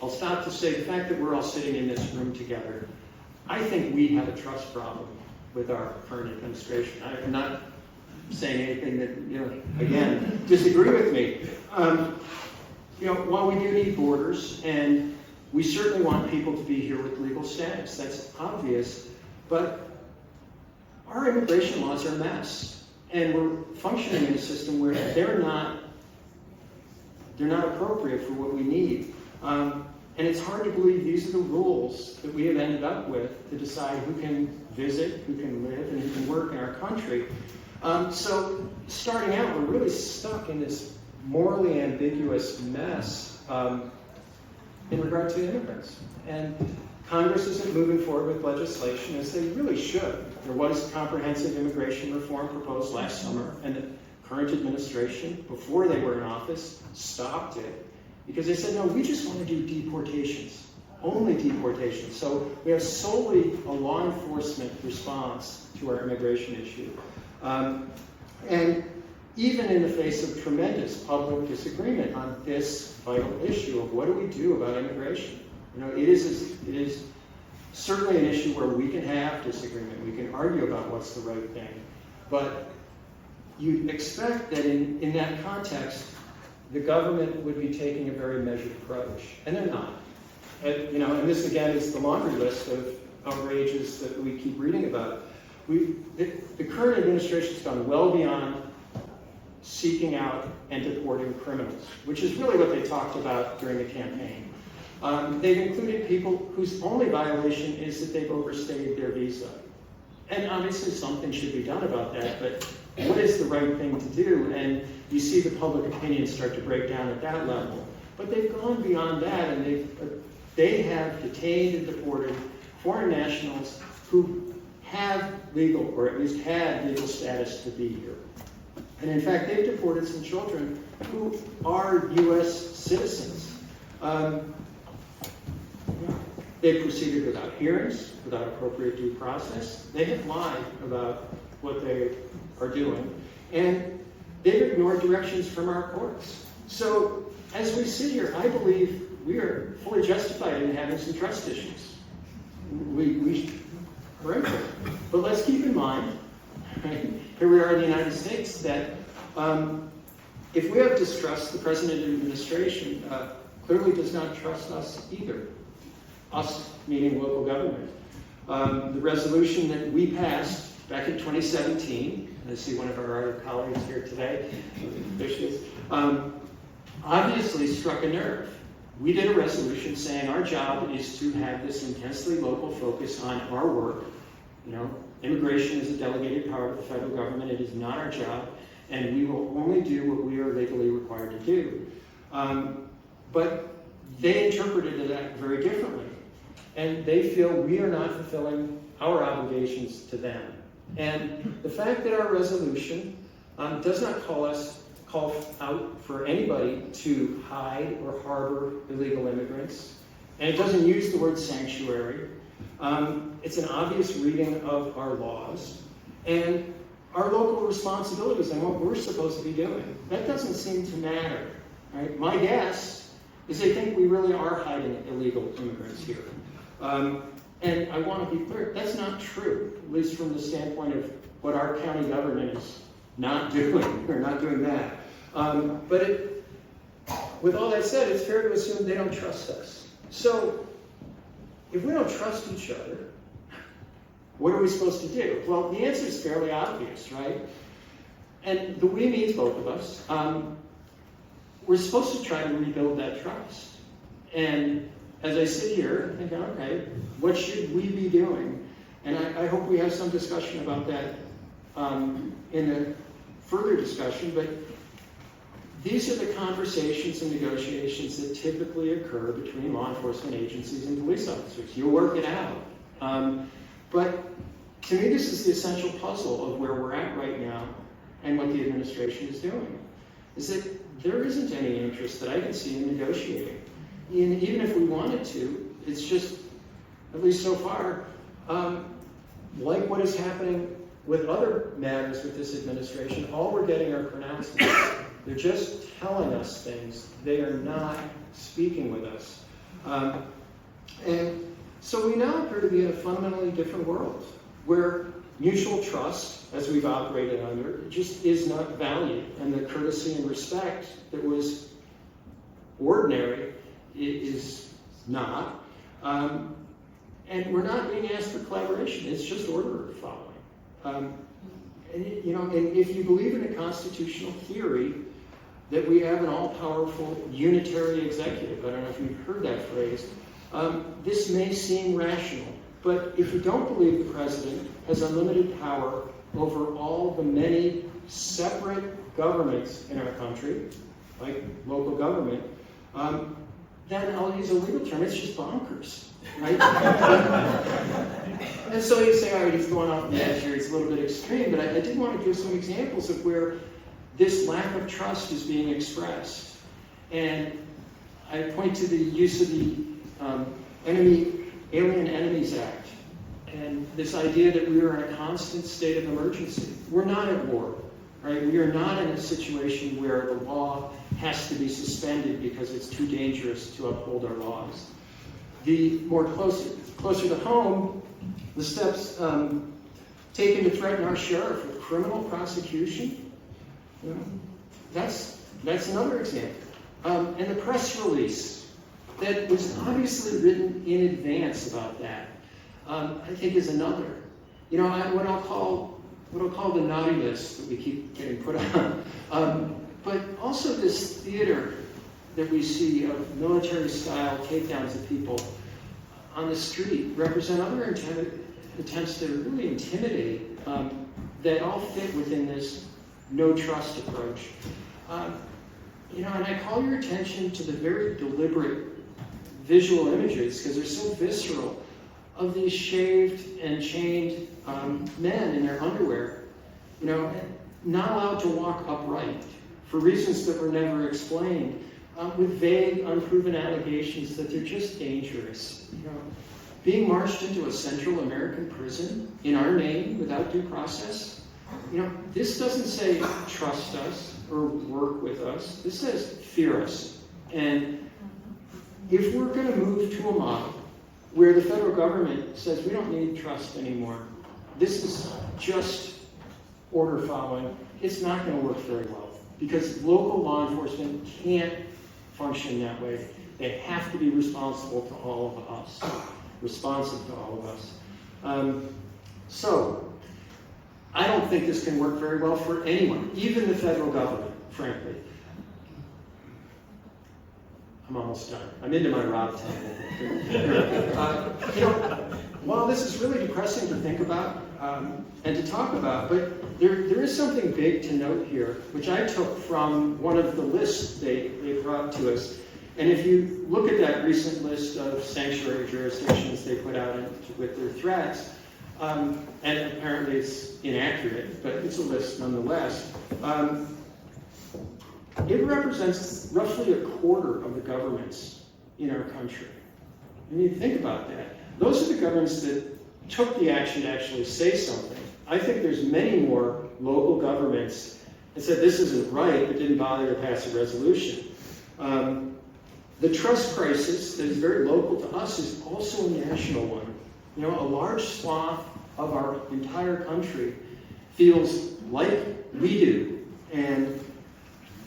I'll stop to say the fact that we're all sitting in this room together, I think we have a trust problem with our current administration. I'm not saying anything that, you know, again, disagree with me. while we do need borders, and we certainly want people to be here with legal status, that's obvious, but our immigration laws are a mess, and we're functioning in a system where they're not appropriate for what we need. And it's hard to believe these are the rules that we have ended up with to decide who can visit, who can live, and who can work in our country. So starting out, we're really stuck in this morally ambiguous mess in regard to immigrants. And Congress isn't moving forward with legislation as they really should. There was comprehensive immigration reform proposed last summer, and the current administration, before they were in office, stopped it because they said, no, we just want to do deportations, only deportations. So we have solely a law enforcement response to our immigration issue. And even in the face of tremendous public disagreement on this vital issue of what do we do about immigration, it is certainly an issue where we can have disagreement. We can argue about what's the right thing. But you'd expect that in that context, the government would be taking a very measured approach, and they're not. And this again is the laundry list of outrages that we keep reading about. The current administration has gone well beyond seeking out and deporting criminals, which is really what they talked about during the campaign. They've included people whose only violation is that they've overstayed their visa. And obviously something should be done about that, but what is the right thing to do? And you see the public opinion start to break down at that level. But they've gone beyond that, and they have detained and deported foreign nationals who have legal, or at least had legal status to be here. And in fact, they've deported some children who are U.S. citizens. They proceeded without hearings, without appropriate due process. They have lied about what they are doing. And they've ignored directions from our courts. So as we sit here, I believe we are fully justified in having some trust issues. Right? But let's keep in mind, right, here we are in the United States, that if we have distrust, the President and administration clearly does not trust us either. Us, meaning local government. The resolution that we passed back in 2017, and I see one of our other colleagues here today, there she is, obviously struck a nerve. We did a resolution saying our job is to have this intensely local focus on our work. Immigration is a delegated power of the federal government. It is not our job, and we will only do what we are legally required to do. But they interpreted that very differently, and they feel we are not fulfilling our obligations to them. And the fact that our resolution does not call out for anybody to hide or harbor illegal immigrants, and it doesn't use the word sanctuary. It's an obvious reading of our laws and our local responsibilities and what we're supposed to be doing. That doesn't seem to matter, right? My guess is they think we really are hiding illegal immigrants here. And I want to be clear, that's not true, at least from the standpoint of what our county government is not doing. We're not doing that. But with all that said, it's fair to assume they don't trust us. So if we don't trust each other, what are we supposed to do? Well, the answer is fairly obvious, right? And the we means both of us. We're supposed to try to rebuild that trust. And as I sit here, I think, okay, what should we be doing? And I hope we have some discussion about that in the further discussion, but these are the conversations and negotiations that typically occur between law enforcement agencies and police officers. You'll work it out. But to me, this is the essential puzzle of where we're at right now and what the administration is doing, is that there isn't any interest that I can see in negotiating. And even if we wanted to, it's just, at least so far, like what is happening with other matters with this administration, all we're getting are pronouncements. They're just telling us things. They are not speaking with us. And so we now appear to be in a fundamentally different world, where mutual trust, as we've operated under, just is not valued. And the courtesy and respect that was ordinary. It is not. And we're not being asked for collaboration. It's just order following. And if you believe in a constitutional theory that we have an all-powerful unitary executive, I don't know if you've heard that phrase, this may seem rational. But if you don't believe the president has unlimited power over all the many separate governments in our country, like local government, then I'll use a legal term, it's just bonkers, right? And so you say, all right, he's going off the edge here, it's a little bit extreme, but I did want to give some examples of where this lack of trust is being expressed. And I point to the use of the Alien Enemies Act, and this idea that we are in a constant state of emergency. We're not at war, right? We are not in a situation where the law has to be suspended because it's too dangerous to uphold our laws. The more closer to home, the steps taken to threaten our sheriff with criminal prosecution, that's another example. And the press release that was obviously written in advance about that, I think is another. What I'll call the naughty list that we keep getting put on. But also this theater that we see of military-style takedowns of people on the street represent other attempts to really intimidate that all fit within this no-trust approach. And I call your attention to the very deliberate visual images, because they're so visceral, of these shaved and chained men in their underwear, not allowed to walk upright for reasons that were never explained, with vague, unproven allegations that they're just dangerous. Being marched into a Central American prison in our name without due process. This doesn't say trust us or work with us. This says fear us. And if we're going to move to a model where the federal government says we don't need trust anymore, this is just order following, it's not going to work very well, because local law enforcement can't function that way. They have to be responsible to all of us, responsive to all of us. So I don't think this can work very well for anyone, even the federal government, frankly. I'm almost done. I'm into my Rob time. While this is really depressing to think about and to talk about, but there is something big to note here, which I took from one of the lists they brought to us. And if you look at that recent list of sanctuary jurisdictions they put out with their threats, and apparently it's inaccurate, but it's a list nonetheless, it represents roughly a quarter of the governments in our country. I mean, think about that. Those are the governments that took the action to actually say something. I think there's many more local governments that said this isn't right, but didn't bother to pass a resolution. The trust crisis that is very local to us is also a national one. A large swath of our entire country feels like we do, and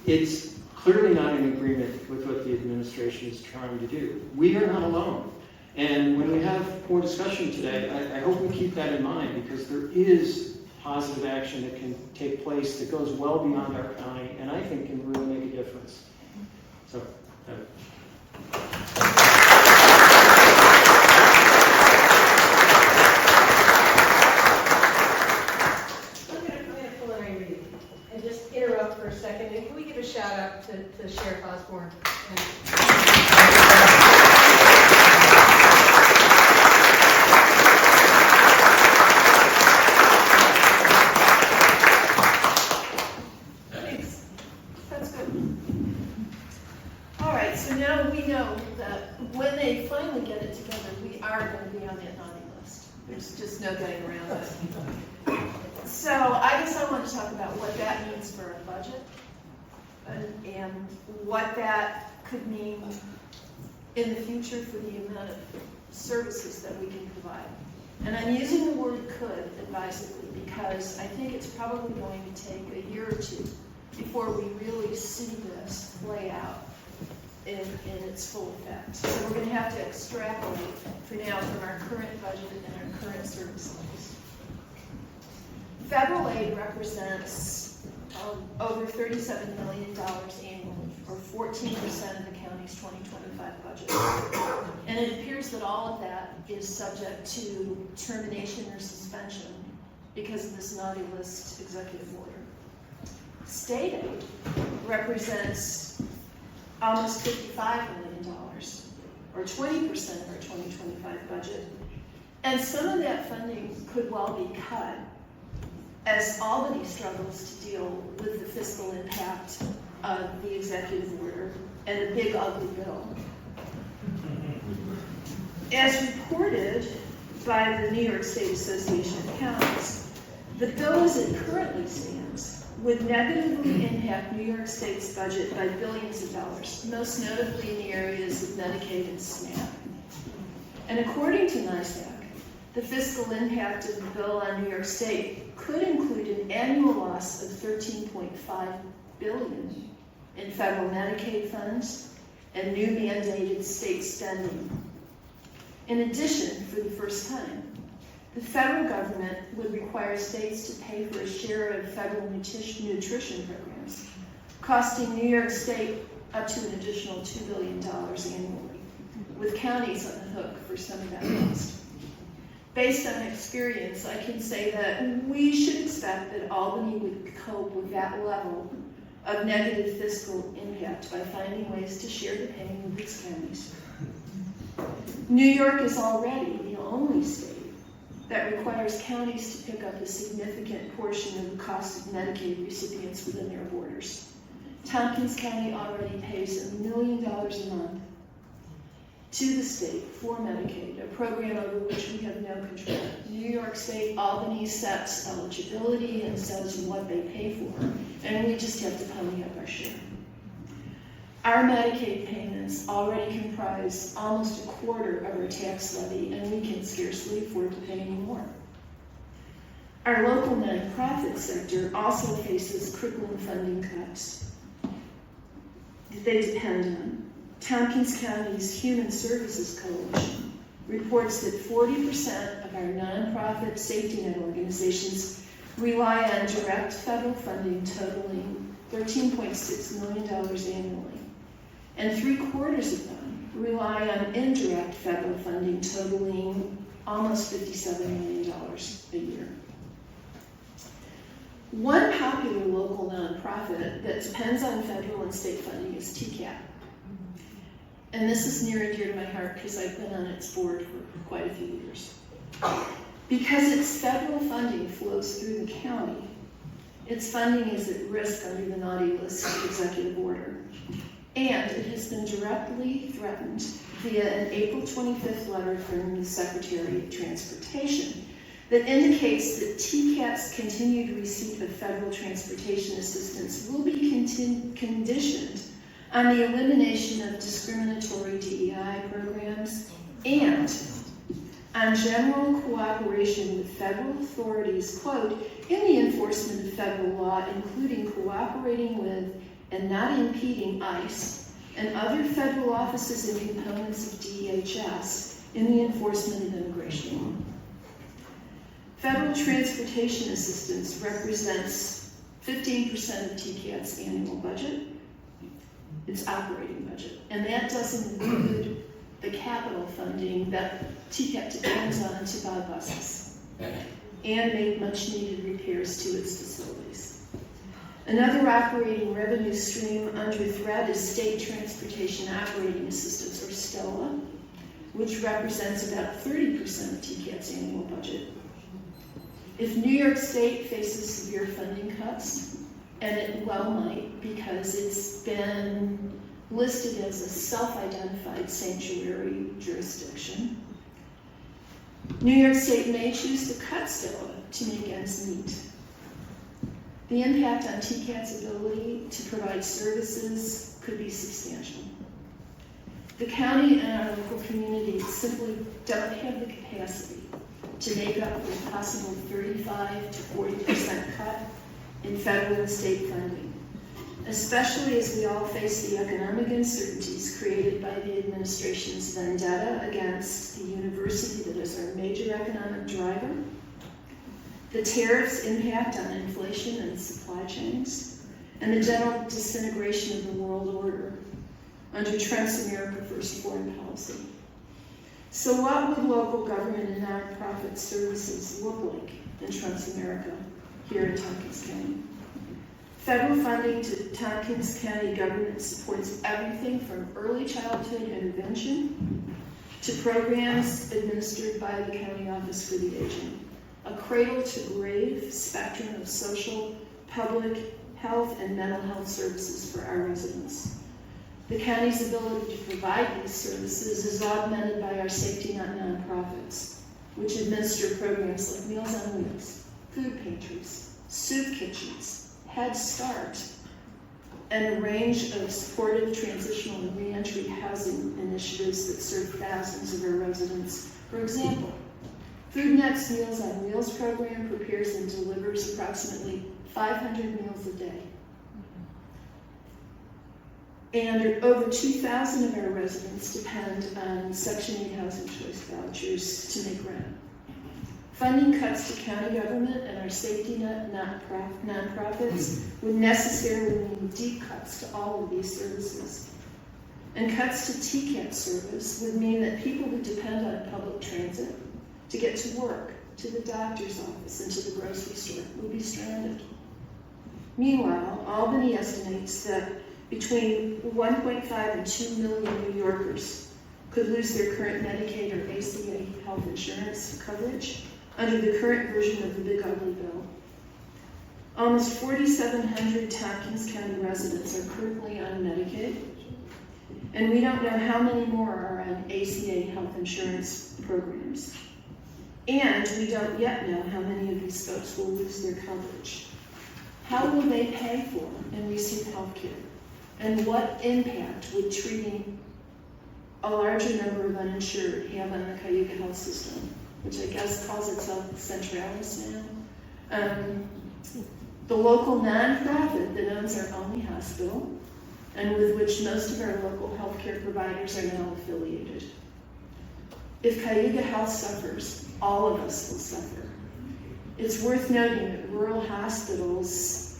it's clearly not in agreement with what the administration is trying to do. We are not alone. And when we have more discussion today, I hope we keep that in mind, because there is positive action that can take place that goes well beyond our county, and I think can really make a difference. So, and just interrupt for a second. And can we give a shout out to Sheriff Osborne? Thanks. That's good. All right, so now we know that when they finally get it together, we are going to be on that naughty list. There's just no getting around it. So I guess I want to talk about what that means for our budget and what that could mean in the future for the amount of services that we can provide. And I'm using the word could advisedly, because I think it's probably going to take a year or two before we really see this play out in its full effect. So we're going to have to extrapolate for now from our current budget and our current service levels. Federal aid represents over $37 million annually, or 14% of the county's 2025 budget. And it appears that all of that is subject to termination or suspension because of this naughty list executive order. State aid represents almost $55 million, or 20% of our 2025 budget. And some of that funding could well be cut as Albany struggles to deal with the fiscal impact of the executive order and the big ugly bill. As reported by the New York State Association of Counties, the bill as it currently stands would negatively impact New York State's budget by billions of dollars, most notably in the areas of Medicaid and SNAP. And according to NISAC, the fiscal impact of the bill on New York State could include an annual loss of $13.5 billion in federal Medicaid funds and new mandated state spending. In addition, for the first time, the federal government would require states to pay for a share of federal nutrition programs, costing New York State up to an additional $2 billion annually, with counties on the hook for some of that cost. Based on experience, I can say that we should expect that Albany would cope with that level of negative fiscal impact by finding ways to share the pain with its counties. New York is already the only state that requires counties to pick up a significant portion of the cost of Medicaid recipients within their borders. Tompkins County already pays $1 million a month to the state for Medicaid, a program over which we have no control. New York State, Albany sets eligibility and says what they pay for, and we just have to pony up our share. Our Medicaid payments already comprise almost a quarter of our tax levy, and we can scarcely afford to pay any more. Our local nonprofit sector also faces crippling funding cuts that they depend on. Tompkins County's Human Services Coalition reports that 40% of our nonprofit safety net organizations rely on direct federal funding totaling $13.6 million annually, and 3/4 of them rely on indirect federal funding totaling almost $57 million a year. One popular local nonprofit that depends on federal and state funding is TCAT. And this is near and dear to my heart because I've been on its board for quite a few years. Because its federal funding flows through the county, its funding is at risk under the naughty list executive order. And it has been directly threatened via an April 25th letter from the Secretary of Transportation that indicates that TCAT's continued receipt of federal transportation assistance will be conditioned on the elimination of discriminatory DEI programs and on general cooperation with federal authorities, quote, in the enforcement of federal law, including cooperating with and not impeding ICE and other federal offices and components of DHS in the enforcement of immigration law. Federal transportation assistance represents 15% of TCAT's annual budget, its operating budget, and that doesn't include the capital funding that TCAT depends on to buy buses and make much needed repairs to its facilities. Another operating revenue stream under threat is state transportation operating assistance, or STOA, which represents about 30% of TCAT's annual budget. If New York State faces severe funding cuts, and it well might because it's been listed as a self-identified sanctuary jurisdiction, New York State may choose to cut STOA to make ends meet. The impact on TCAT's ability to provide services could be substantial. The county and our local communities simply don't have the capacity to make up for a possible 35 to 40% cut in federal and state funding. especially as we all face the economic uncertainties created by the administration's vendetta against the university that is our major economic driver, the tariffs' impact on inflation and supply chains, and the general disintegration of the world order under Trump's America First foreign policy. So what would local government and nonprofit services look like in Trump's America here in Tompkins County? Federal funding to Tompkins County government supports everything from early childhood intervention to programs administered by the County Office for the Aging, a cradle-to-grave spectrum of social, public health, and mental health services for our residents. The county's ability to provide these services is augmented by our safety net nonprofits, which administer programs like Meals on Wheels, food pantries, soup kitchens, Head Start, and a range of supportive transitional and reentry housing initiatives that serve thousands of our residents. For example, FoodNet's Meals on Wheels program prepares and delivers approximately 500 meals a day. And over 2,000 of our residents depend on Section 8 housing choice vouchers to make rent. Funding cuts to county government and our safety net nonprofits would necessarily mean deep cuts to all of these services. And cuts to TCAT service would mean that people who depend on public transit to get to work, to the doctor's office, and to the grocery store would be stranded. Meanwhile, Albany estimates that between 1.5 and 2 million New Yorkers could lose their current Medicaid or ACA health insurance coverage under the current version of the Big Ugly Bill. Almost 4,700 Tompkins County residents are currently on Medicaid, and we don't know how many more are on ACA health insurance programs. And we don't yet know how many of these folks will lose their coverage. How will they pay for and receive health care? And what impact would treating a larger number of uninsured have on the Cayuga health system, which I guess calls itself Centralis now? The local nonprofit that owns our only hospital, and with which most of our local healthcare providers are now affiliated. If Cayuga Health suffers, all of us will suffer. It's worth noting that rural hospitals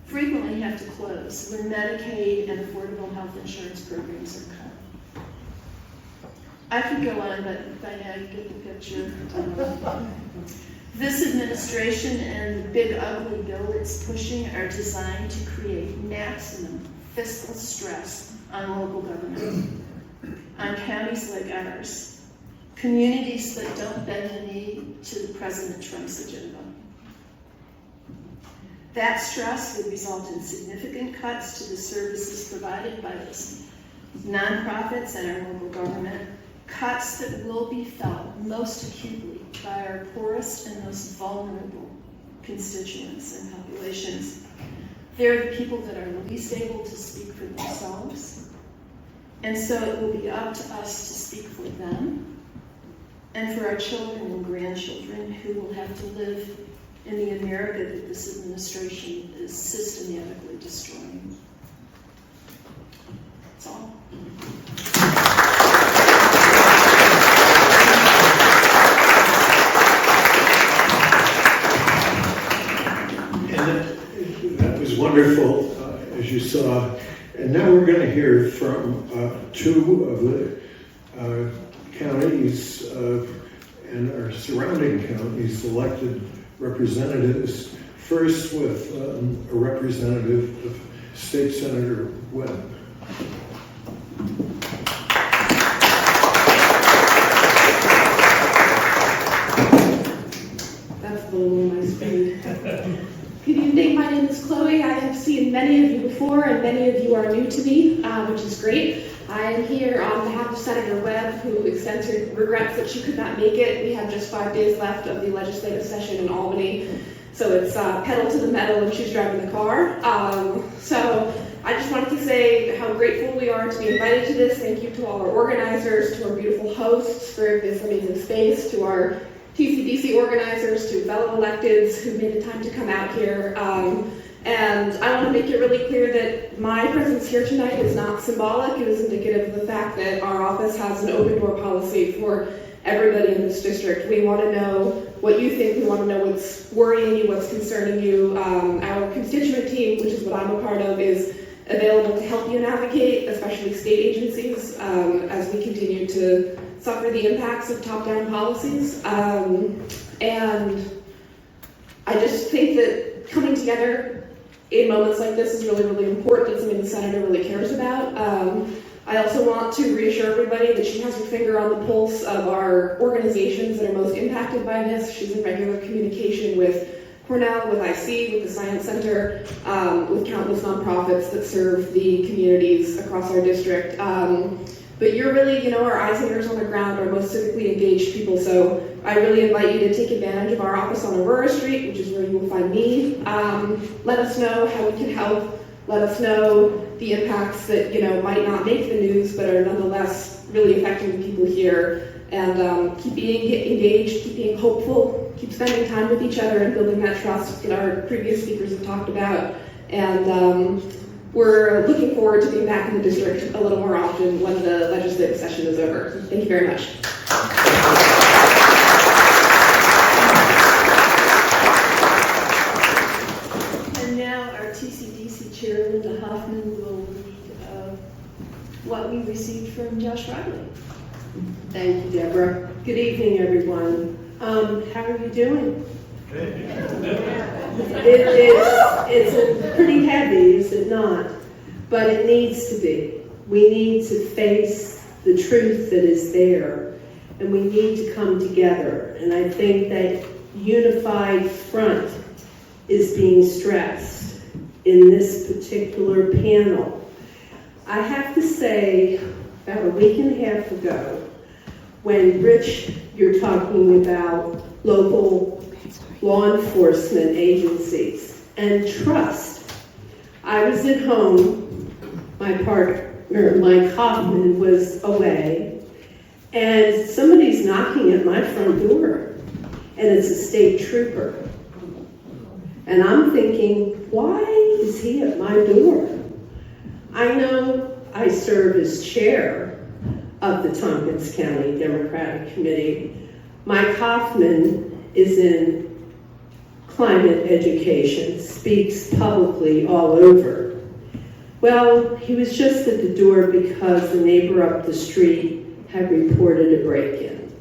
frequently have to close when Medicaid and affordable health insurance programs are cut. I could go on, but by now you get the picture. This administration and the Big Ugly Bill it's pushing are designed to create maximum fiscal stress on local government, on counties like ours, communities that don't bend the knee to the President Trump's agenda. That stress would result in significant cuts to the services provided by those nonprofits and our local government, cuts that will be felt most acutely by our poorest and most vulnerable constituents and populations. They're the people that are least able to speak for themselves, and so it will be up to us to speak for them and for our children and grandchildren who will have to live in the America that this administration is systematically destroying. That's all. And that was wonderful, as you saw. And now we're going to hear from two of the counties and our surrounding counties elected representatives. First with a representative of State Senator Webb. That's blowing my speed. Good evening, my name is Chloe. I have seen many of you before and many of you are new to me, which is great. I am here on behalf of Senator Webb, who extends her regrets that she could not make it. We have just 5 days left of the legislative session in Albany, so it's pedal to the metal when she's driving the car. So I just wanted to say how grateful we are to be invited to this. Thank you to all our organizers, to our beautiful hosts for this amazing space, to our TCDC organizers, to fellow electeds who made the time to come out here. And I want to make it really clear that my presence here tonight is not symbolic. It is indicative of the fact that our office has an open door policy for everybody in this district. We want to know what you think. We want to know what's worrying you, what's concerning you. Our constituent team, which is what I'm a part of, is available to help you navigate, especially state agencies, as we continue to suffer the impacts of top-down policies. And I just think that coming together in moments like this is really, really important. It's something the Senator really cares about. I also want to reassure everybody that she has her finger on the pulse of our organizations that are most impacted by this. She's in regular communication with Cornell, with IC, with the Science Center, with countless nonprofits that serve the communities across our district. But you're really, our eyes and ears on the ground, our most civically engaged people. So I really invite you to take advantage of our office on Aurora Street, which is where you will find me. Let us know how we can help. Let us know the impacts that, might not make the news, but are nonetheless really affecting the people here. And keep being engaged, keep being hopeful, keep spending time with each other and building that trust that our previous speakers have talked about. And we're looking forward to being back in the district a little more often when the legislative session is over. Thank you very much. And now our TCDC Chair, Linda Hoffman, will read what we received from Josh Riley. Thank you, Deborah. Good evening, everyone. How are you doing? It's pretty heavy, is it not? But it needs to be. We need to face the truth that is there, and we need to come together. And I think that unified front is being stressed in this particular panel. I have to say, about a week and a half ago, when Rich, you're talking about local law enforcement agencies and trust. I was at home, my partner, Mike Hoffman, was away, and somebody's knocking at my front door, and it's a state trooper. And I'm thinking, why is he at my door? I know I serve as chair of the Tompkins County Democratic Committee. Mike Hoffman is in climate education, speaks publicly all over. Well, he was just at the door because the neighbor up the street had reported a break-in.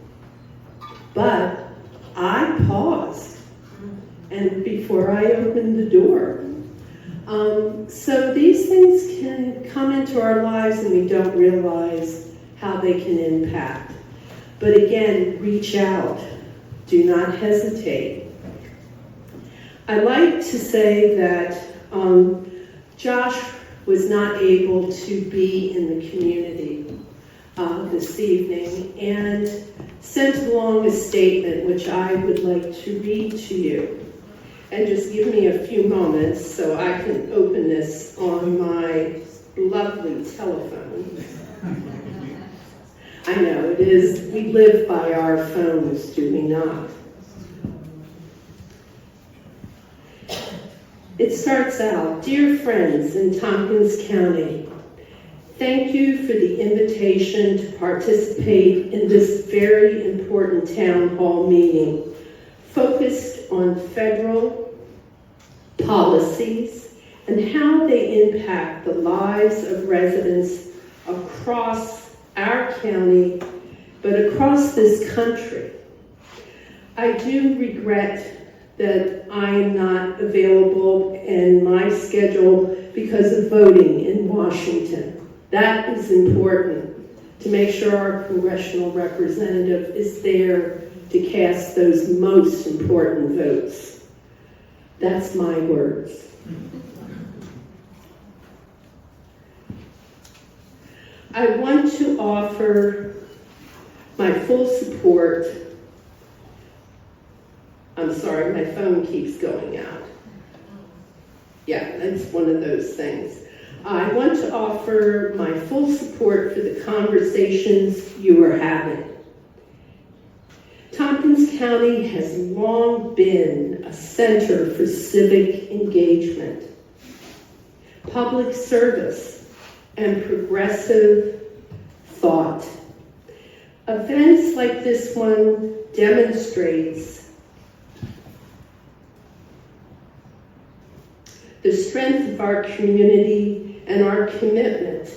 But I paused, and before I opened the door. So these things can come into our lives and we don't realize how they can impact. But again, reach out. Do not hesitate. I like to say that Josh was not able to be in the community this evening and sent along a statement which I would like to read to you. And just give me a few moments so I can open this on my lovely telephone. I know it is, we live by our phones, do we not? It starts out, dear friends in Tompkins County, thank you for the invitation to participate in this very important town hall meeting focused on federal policies and how they impact the lives of residents across our county, but across this country. I do regret that I am not available in my schedule because of voting in Washington. That is important to make sure our congressional representative is there to cast those most important votes. That's my words. I want to offer my full support. I'm sorry, my phone keeps going out. Yeah, that's one of those things. I want to offer my full support for the conversations you are having. Tompkins County has long been a center for civic engagement. public service, and progressive thought. Events like this one demonstrates the strength of our community and our commitment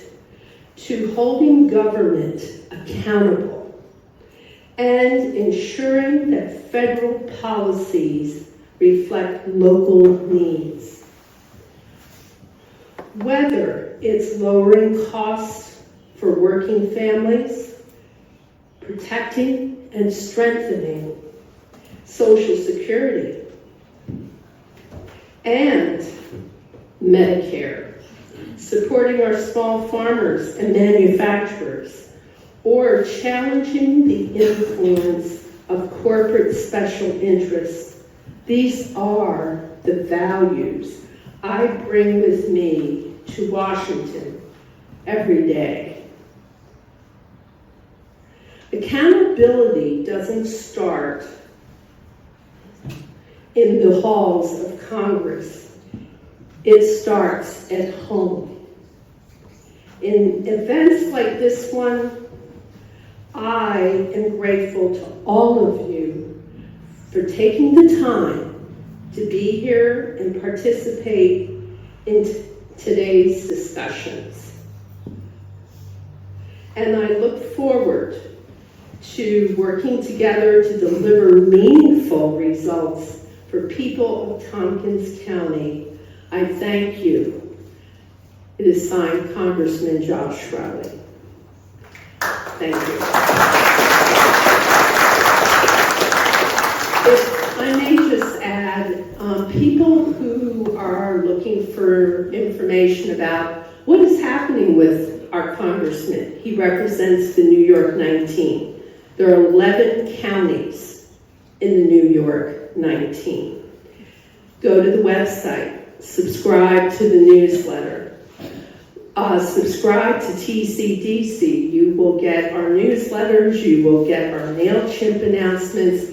to holding government accountable and ensuring that federal policies reflect local needs. Whether it's lowering costs for working families, protecting and strengthening Social Security, and Medicare, supporting our small farmers and manufacturers, or challenging the influence of corporate special interests. These are the values I bring with me to Washington every day. Accountability doesn't start in the halls of Congress. It starts at home. In events like this one, I am grateful to all of you for taking the time to be here and participate in today's discussions. And I look forward to working together to deliver meaningful results for people of Tompkins County. I thank you. It is signed Congressman Josh Riley. Thank you. If I may just add, people who are looking for information about what is happening with our congressman, he represents the New York 19. There are 11 counties in the New York 19. Go to the website, subscribe to the newsletter, subscribe to TCDC. You will get our newsletters, you will get our MailChimp announcements,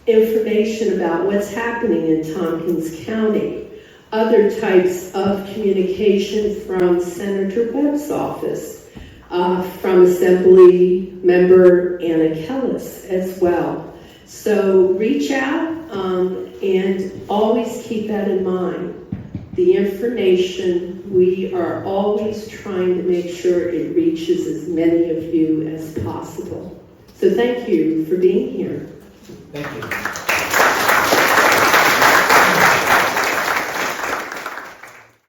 information about what's happening in Tompkins County, other types of communication from Senator Webb's office, from Assembly Member Anna Kellis as well. So reach out and always keep that in mind. The information, we are always trying to make sure it reaches as many of you as possible. So thank you for being here. Thank you.